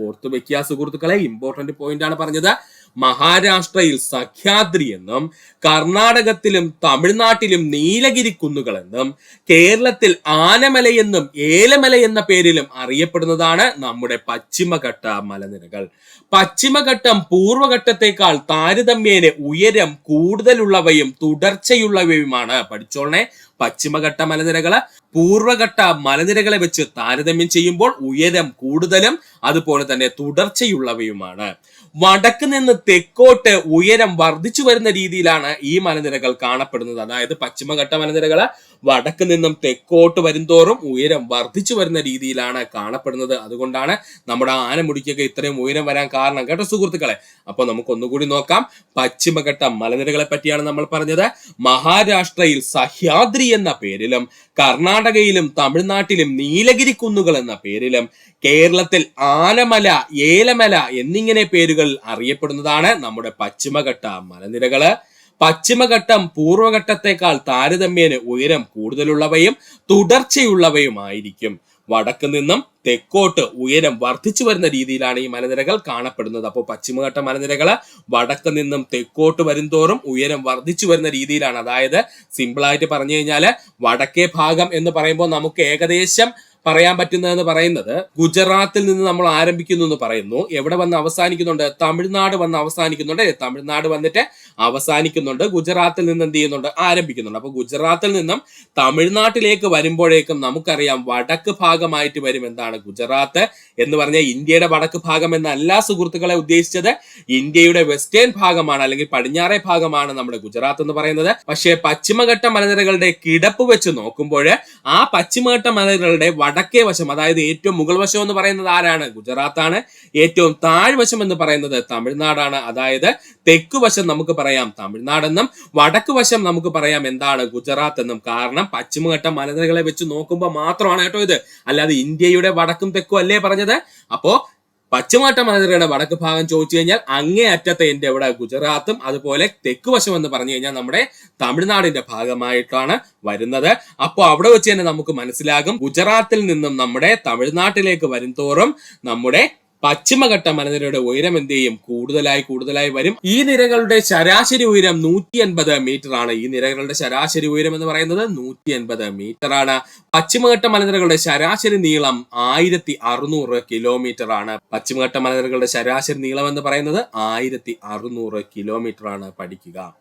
ഓർത്തു വെക്കുക സുഹൃത്തുക്കളെ, ഇമ്പോർട്ടന്റ് പോയിന്റ് ആണ് പറഞ്ഞത്. മഹാരാഷ്ട്രയിൽ സഹ്യാദ്രി എന്നും കർണാടകത്തിലും തമിഴ്നാട്ടിലും നീലഗിരി കുന്നുകൾ എന്നും കേരളത്തിൽ ആനമലയെന്നും ഏലമല എന്ന പേരിലും അറിയപ്പെടുന്നതാണ് നമ്മുടെ പശ്ചിമഘട്ട മലനിരകൾ. പശ്ചിമഘട്ടം പൂർവ്വഘട്ടത്തെക്കാൾ താരതമ്യേന ഉയരം കൂടുതലുള്ളവയും തുടർച്ചയുള്ളവയുമാണ്. പഠിച്ചോളനെ, പശ്ചിമഘട്ട മലനിരകള് പൂർവ്വഘട്ട മലനിരകളെ വെച്ച് താരതമ്യം ചെയ്യുമ്പോൾ ഉയരം കൂടുതലും അതുപോലെ തന്നെ തുടർച്ചയുള്ളവയുമാണ്. വടക്ക് നിന്ന് തെക്കോട്ട് ഉയരം വർദ്ധിച്ചു വരുന്ന രീതിയിലാണ് ഈ മലനിരകൾ കാണപ്പെടുന്നത്. അതായത് പശ്ചിമഘട്ട മലനിരകള് വടക്ക് നിന്നും തെക്കോട്ട് വരുംതോറും ഉയരം വർദ്ധിച്ചു വരുന്ന രീതിയിലാണ് കാണപ്പെടുന്നത്. അതുകൊണ്ടാണ് നമ്മുടെ ആനമുടിക്കൊക്കെ ഇത്രയും ഉയരം വരാൻ കാരണം കേട്ടോ സുഹൃത്തുക്കളെ. അപ്പൊ നമുക്ക് ഒന്നുകൂടി നോക്കാം. പശ്ചിമഘട്ട മലനിരകളെ പറ്റിയാണ് നമ്മൾ പറഞ്ഞത്. മഹാരാഷ്ട്രയിൽ സഹ്യാദ്രി എന്ന പേരിലും കർണാടകയിലും തമിഴ്നാട്ടിലും നീലഗിരി കുന്നുകൾ എന്ന പേരിലും കേരളത്തിൽ ആനമല, ഏലമല എന്നിങ്ങനെ പേരുകൾ അറിയപ്പെടുന്നതാണ് നമ്മുടെ പശ്ചിമഘട്ട മലനിരകള്. പശ്ചിമഘട്ടം പൂർവ്വഘട്ടത്തെക്കാൾ താരതമ്യേന ഉയരം കൂടുതലുള്ളവയും തുടർച്ചയുള്ളവയുമായിരിക്കും. വടക്ക് നിന്നും തെക്കോട്ട് ഉയരം വർദ്ധിച്ചു വരുന്ന രീതിയിലാണ് ഈ മലനിരകൾ കാണപ്പെടുന്നത്. അപ്പോൾ പശ്ചിമഘട്ട മലനിരകള് വടക്ക് നിന്നും തെക്കോട്ട് വരുംതോറും ഉയരം വർദ്ധിച്ചു വരുന്ന രീതിയിലാണ്. അതായത് സിമ്പിൾ ആയിട്ട് പറഞ്ഞു കഴിഞ്ഞാല് വടക്കേ ഭാഗം എന്ന് പറയുമ്പോൾ നമുക്ക് ഏകദേശം പറയാൻ പറ്റുന്നതെന്ന് പറയുന്നത് ഗുജറാത്തിൽ നിന്ന് നമ്മൾ ആരംഭിക്കുന്നു എന്ന് പറയുന്നു. എവിടെ വന്ന് അവസാനിക്കുന്നുണ്ട്? തമിഴ്നാട് വന്ന് അവസാനിക്കുന്നുണ്ട്. തമിഴ്നാട് വന്നിട്ട് അവസാനിക്കുന്നുണ്ട്. ഗുജറാത്തിൽ നിന്ന് എന്ത് ചെയ്യുന്നുണ്ട്? ആരംഭിക്കുന്നുണ്ട്. അപ്പൊ ഗുജറാത്തിൽ നിന്നും തമിഴ്നാട്ടിലേക്ക് വരുമ്പോഴേക്കും നമുക്കറിയാം വടക്ക് ഭാഗമായിട്ട് വരും എന്താണ്? ഗുജറാത്ത് എന്ന് പറഞ്ഞാൽ ഇന്ത്യയുടെ വടക്ക് ഭാഗം എന്നല്ല സുഹൃത്തുക്കളെ ഉദ്ദേശിച്ചത്. ഇന്ത്യയുടെ വെസ്റ്റേൺ ഭാഗമാണ്, അല്ലെങ്കിൽ പടിഞ്ഞാറേ ഭാഗമാണ് നമ്മുടെ ഗുജറാത്ത് എന്ന് പറയുന്നത്. പക്ഷേ പശ്ചിമഘട്ട മലനിരകളുടെ കിടപ്പ് വെച്ച് നോക്കുമ്പോൾ ആ പശ്ചിമഘട്ട മലനിരകളുടെ വടക്കേ വശം, അതായത് ഏറ്റവും മുകൾ വശം എന്ന് പറയുന്നത് ആരാണ്? ഗുജറാത്താണ്. ഏറ്റവും താഴ്വശം എന്ന് പറയുന്നത് തമിഴ്നാടാണ്. അതായത് തെക്ക് വശം നമുക്ക് പറയാം തമിഴ്നാടെന്നും വടക്ക് വശം നമുക്ക് പറയാം എന്താണ്? ഗുജറാത്ത് എന്നും. കാരണം പശ്ചിമഘട്ട മലനിരകളെ വെച്ച് നോക്കുമ്പോൾ മാത്രമാണ് കേട്ടോ ഇത്. അല്ലാതെ ഇന്ത്യയുടെ വടക്കും തെക്കും അല്ലേ പറഞ്ഞത്. അപ്പോ പശ്ചിമഘട്ട മലനിരയുടെ വടക്ക് ഭാഗം ചോദിച്ചു കഴിഞ്ഞാൽ അങ്ങേ അറ്റത്തെ എന്റെ ഇവിടെ ഗുജറാത്തും അതുപോലെ തെക്ക് വശം എന്ന് പറഞ്ഞു കഴിഞ്ഞാൽ നമ്മുടെ തമിഴ്നാടിന്റെ ഭാഗമായിട്ടാണ് വരുന്നത്. അപ്പോൾ അവിടെ വെച്ച് തന്നെ നമുക്ക് മനസ്സിലാകും ഗുജറാത്തിൽ നിന്നും നമ്മുടെ തമിഴ്നാട്ടിലേക്ക് വരും തോറും നമ്മുടെ പശ്ചിമഘട്ട മലനിരയുടെ ഉയരം എന്ത് ചെയ്യും? കൂടുതലായി വരും. ഈ നിരകളുടെ ശരാശരി ഉയരം 180 മീറ്റർ ആണ്. ഈ നിരകളുടെ ശരാശരി ഉയരം എന്ന് പറയുന്നത് 180 മീറ്റർ ആണ്. പശ്ചിമഘട്ട മലനിരകളുടെ ശരാശരി നീളം 1600 കിലോമീറ്റർ ആണ്. പശ്ചിമഘട്ട മലനിരകളുടെ ശരാശരി നീളം എന്ന് പറയുന്നത് 1600 കിലോമീറ്റർ ആണ്. പഠിക്കുക.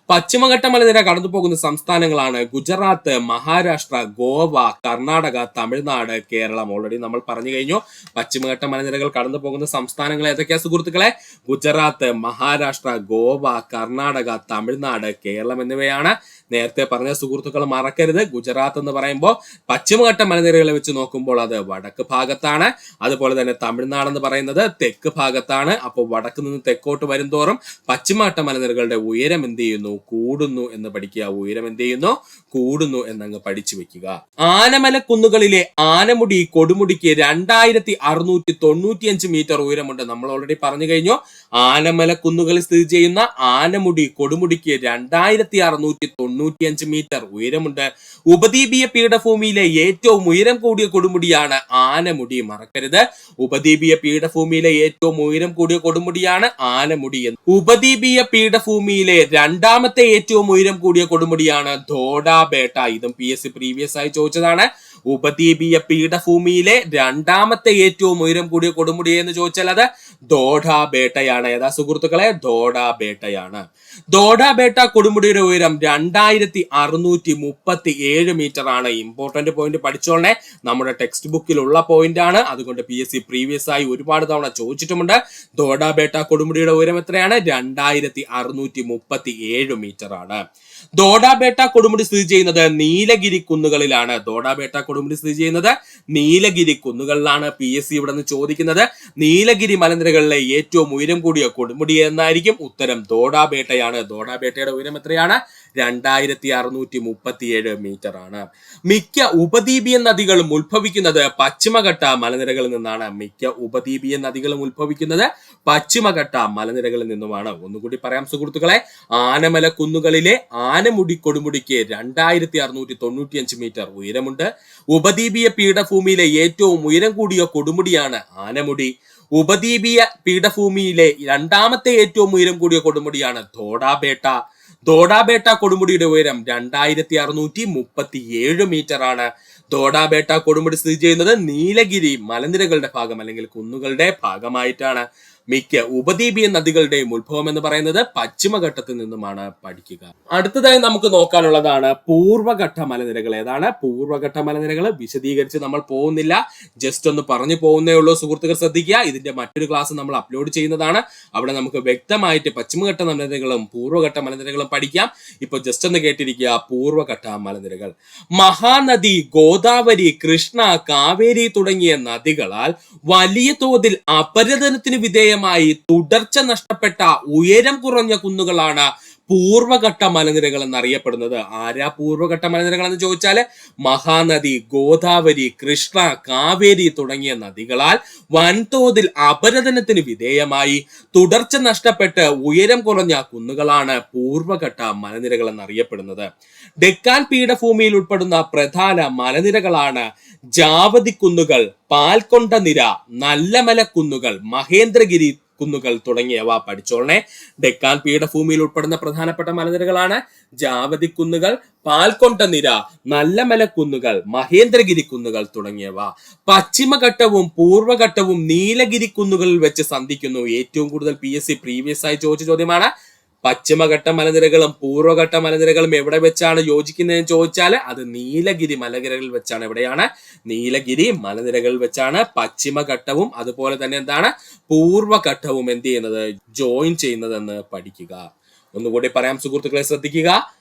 പശ്ചിമഘട്ട മലനിര കടന്നു പോകുന്ന സംസ്ഥാനങ്ങളാണ് ഗുജറാത്ത്, മഹാരാഷ്ട്ര, ഗോവ, കർണാടക, തമിഴ്നാട്, കേരളം. ഓൾറെഡി നമ്മൾ പറഞ്ഞു കഴിഞ്ഞു. പശ്ചിമഘട്ട മലനിരകൾ കടന്നു പോകുന്ന സംസ്ഥാനങ്ങൾ ഏതൊക്കെയാ സുഹൃത്തുക്കളെ? ഗുജറാത്ത്, മഹാരാഷ്ട്ര, ഗോവ, കർണാടക, തമിഴ്നാട്, കേരളം എന്നിവയാണ്. നേരത്തെ പറഞ്ഞ സുഹൃത്തുക്കൾ മറക്കരുത്. ഗുജറാത്ത് എന്ന് പറയുമ്പോൾ പശ്ചിമഘട്ട മലനിരകളെ വെച്ച് നോക്കുമ്പോൾ അത് വടക്ക് ഭാഗത്താണ്. അതുപോലെ തന്നെ തമിഴ്നാട് എന്ന് പറയുന്നത് തെക്ക് ഭാഗത്താണ്. അപ്പോൾ വടക്ക് നിന്ന് തെക്കോട്ട് വരുംതോറും പശ്ചിമഘട്ട മലനിരകളുടെ ഉയരം എന്ത് ചെയ്യുന്നു? കൂടുന്നു എന്ന് പഠിക്കുക. ഉയരം എന്ത് ചെയ്യുന്നു? കൂടുന്നു എന്നങ്ങ് പഠിച്ചു വെക്കുക. ആനമല കുന്നുകളിലെ ആനമുടി കൊടുമുടിക്ക് 2695 മീറ്റർ ഉയരമുണ്ട്. നമ്മൾ ഓൾറെഡി പറഞ്ഞു കഴിഞ്ഞു. ആനമല കുന്നുകളിൽ സ്ഥിതി ചെയ്യുന്ന ആനമുടി കൊടുമുടിക്ക് 2695 മീറ്റർ ഉയരമുണ്ട്. ഉപദ്വീപീയ പീഠഭൂമിയിലെ ഏറ്റവും ഉയരം കൂടിയ കൊടുമുടിയാണ് ആനമുടി. മറക്കരുത്, ഉപദ്വീപീയ പീഠഭൂമിയിലെ ഏറ്റവും ഉയരം കൂടിയ കൊടുമുടിയാണ് ആനമുടി. ഉപദ്വീപീയ പീഠഭൂമിയിലെ രണ്ടാമത്തെ ഏറ്റവും ഉയരം കൂടിയ കൊടുമുടിയാണ് ധോഡാബേട്ട. ഇതും PSC പ്രീവിയസ് ആയി ചോദിച്ചതാണ്. ഉപദ്വീപീയ പീഠഭൂമിയിലെ രണ്ടാമത്തെ ഏറ്റവും ഉയരം കൂടിയ കൊടുമുടി എന്ന് ചോദിച്ചാൽ അത് ധോഡാബേട്ടയാണ്. ഏതാ സുഹൃത്തുക്കളെ? ധോഡാബേട്ടയാണ്. ധോഡാബേട്ട കൊടുമുടിയുടെ ഉയരം 2637 മീറ്റർ ആണ്. ഇമ്പോർട്ടന്റ് പോയിന്റ് പഠിച്ചോളെ. നമ്മുടെ ടെക്സ്റ്റ് ബുക്കിലുള്ള പോയിന്റ് ആണ്. അതുകൊണ്ട് PSC പ്രീവിയസ് ആയി ഒരുപാട് തവണ ചോദിച്ചിട്ടുമുണ്ട്. ധോഡാബേട്ട കൊടുമുടിയുടെ ഉയരം എത്രയാണ്? 2637 മീറ്റർ ആണ്. ധോഡാബേട്ട കൊടുമുടി സ്ഥിതി ചെയ്യുന്നത് നീലഗിരി കുന്നുകളിലാണ്. ധോഡാബേട്ട കൊടുമുടി സ്ഥിതി ചെയ്യുന്നത് നീലഗിരി കുന്നുകളിലാണ്. PSC ഇവിടെ നിന്ന് ചോദിക്കുന്നത് നീലഗിരി മലനിരകളിലെ ഏറ്റവും ഉയരം കൂടിയ കൊടുമുടി എന്നായിരിക്കും. ഉത്തരം ധോഡാബേട്ടയാണ്. ധോഡാബേട്ടയുടെ ഉയരം എത്രയാണ്? 2637 മീറ്റർ ആണ്. മിക്ക ഉപദ്വീപീയ നദികളും ഉത്ഭവിക്കുന്നത് പശ്ചിമഘട്ട മലനിരകളിൽ നിന്നാണ്. മിക്ക ഉപദ്വീപീയ നദികളും ഉത്ഭവിക്കുന്നത് പശ്ചിമഘട്ട മലനിരകളിൽ നിന്നുമാണ്. ഒന്നുകൂടി പറയാം സുഹൃത്തുക്കളെ, ആനമല കുന്നുകളിലെ ആനമുടി കൊടുമുടിക്ക് 2695 മീറ്റർ ഉയരമുണ്ട്. ഉപദ്വീപീയ പീഠഭൂമിയിലെ ഏറ്റവും ഉയരം കൂടിയ കൊടുമുടിയാണ് ആനമുടി. ഉപദ്വീപീയ പീഠഭൂമിയിലെ രണ്ടാമത്തെ ഏറ്റവും ഉയരം കൂടിയ കൊടുമുടിയാണ് ധോഡാബേട്ട. ധോഡാബേട്ട കൊടുമുടിയുടെ ഉയരം 2637 മീറ്റർ ആണ്. ധോഡാബേട്ട കൊടുമുടി സ്ഥിതി ചെയ്യുന്നത് നീലഗിരി മലനിരകളുടെ ഭാഗം അല്ലെങ്കിൽ കുന്നുകളുടെ ഭാഗമായിട്ടാണ്. മിക്ക ഉപദ്വീപീയ നദികളുടെയും ഉത്ഭവം എന്ന് പറയുന്നത് പശ്ചിമഘട്ടത്തിൽ നിന്നുമാണ്. പഠിക്കുക. അടുത്തതായി നമുക്ക് നോക്കാനുള്ളതാണ് പൂർവ്വഘട്ട മലനിരകൾ. ഏതാണ് പൂർവ്വഘട്ട മലനിരകൾ? വിശദീകരിച്ച് നമ്മൾ പോകുന്നില്ല, ജസ്റ്റ് ഒന്ന് പറഞ്ഞു പോകുന്നേ ഉള്ളൂ. സുഹൃത്തുക്കൾ ശ്രദ്ധിക്കുക, ഇതിന്റെ മറ്റൊരു ക്ലാസ് നമ്മൾ അപ്ലോഡ് ചെയ്യുന്നതാണ്. അവിടെ നമുക്ക് വ്യക്തമായിട്ട് പശ്ചിമഘട്ട മലനിരകളും പൂർവ്വഘട്ട മലനിരകളും പഠിക്കാം. ഇപ്പൊ ജസ്റ്റ് ഒന്ന് കേട്ടിരിക്കുക. പൂർവ്വഘട്ട മലനിരകൾ മഹാനദി, ഗോദാവരി, കൃഷ്ണ, കാവേരി തുടങ്ങിയ നദികളാൽ വലിയ തോതിൽ അപരദനത്തിന് വിധേയമായി തുടർച്ച നഷ്ടപ്പെട്ട ഉയരം കുറഞ്ഞ കുന്നുകളാണ് പൂർവ്വഘട്ട മലനിരകൾ എന്നറിയപ്പെടുന്നത്. ആരാ പൂർവ്വഘട്ട മലനിരകൾ എന്ന് ചോദിച്ചാല് മഹാനദി, ഗോദാവരി, കൃഷ്ണ, കാവേരി തുടങ്ങിയ നദികളാൽ വൻതോതിൽ അപരദനത്തിന് വിധേയമായി തുടർച്ച നഷ്ടപ്പെട്ട് ഉയരം കുറഞ്ഞ കുന്നുകളാണ് പൂർവ്വഘട്ട മലനിരകൾ എന്നറിയപ്പെടുന്നത്. ഡെക്കാൻ പീഠഭൂമിയിൽ ഉൾപ്പെടുന്ന പ്രധാന മലനിരകളാണ് ജാവതി കുന്നുകൾ, പാൽക്കൊണ്ട നിര, നല്ലമല കുന്നുകൾ, മഹേന്ദ്രഗിരി കുന്നുകൾ തുടങ്ങിയവ. പഠിച്ചോളനെ. ഡെക്കാൻ പീഠഭൂമിയിൽ ഉൾപ്പെടുന്ന പ്രധാനപ്പെട്ട മലനിരകളാണ് ജാവതി കുന്നുകൾ, പാൽക്കൊണ്ട നിര, നല്ലമല കുന്നുകൾ, മഹേന്ദ്രഗിരി കുന്നുകൾ തുടങ്ങിയവ. പശ്ചിമഘട്ടവും പൂർവ്വഘട്ടവും നീലഗിരി കുന്നുകളിൽ വെച്ച് സന്ധിക്കുന്നു. ഏറ്റവും കൂടുതൽ PSC പ്രീവിയസ് ആയി ചോദിച്ച ചോദ്യമാണ്. പശ്ചിമഘട്ട മലനിരകളും പൂർവ്വഘട്ട മലനിരകളും എവിടെ വെച്ചാണ് യോജിക്കുന്നതെന്ന് ചോദിച്ചാൽ അത് നീലഗിരി മലനിരകളിൽ വെച്ചാണ്. എവിടെയാണ്? നീലഗിരി മലനിരകളിൽ വെച്ചാണ് പശ്ചിമഘട്ടവും അതുപോലെ തന്നെ എന്താണ് പൂർവ്വഘട്ടവും എന്ത് ചെയ്യുന്നത്, ജോയിൻ ചെയ്യുന്നതെന്ന് പഠിക്കുക. ഒന്നുകൂടി പറയാം സുഹൃത്തുക്കളെ, ശ്രദ്ധിക്കുക.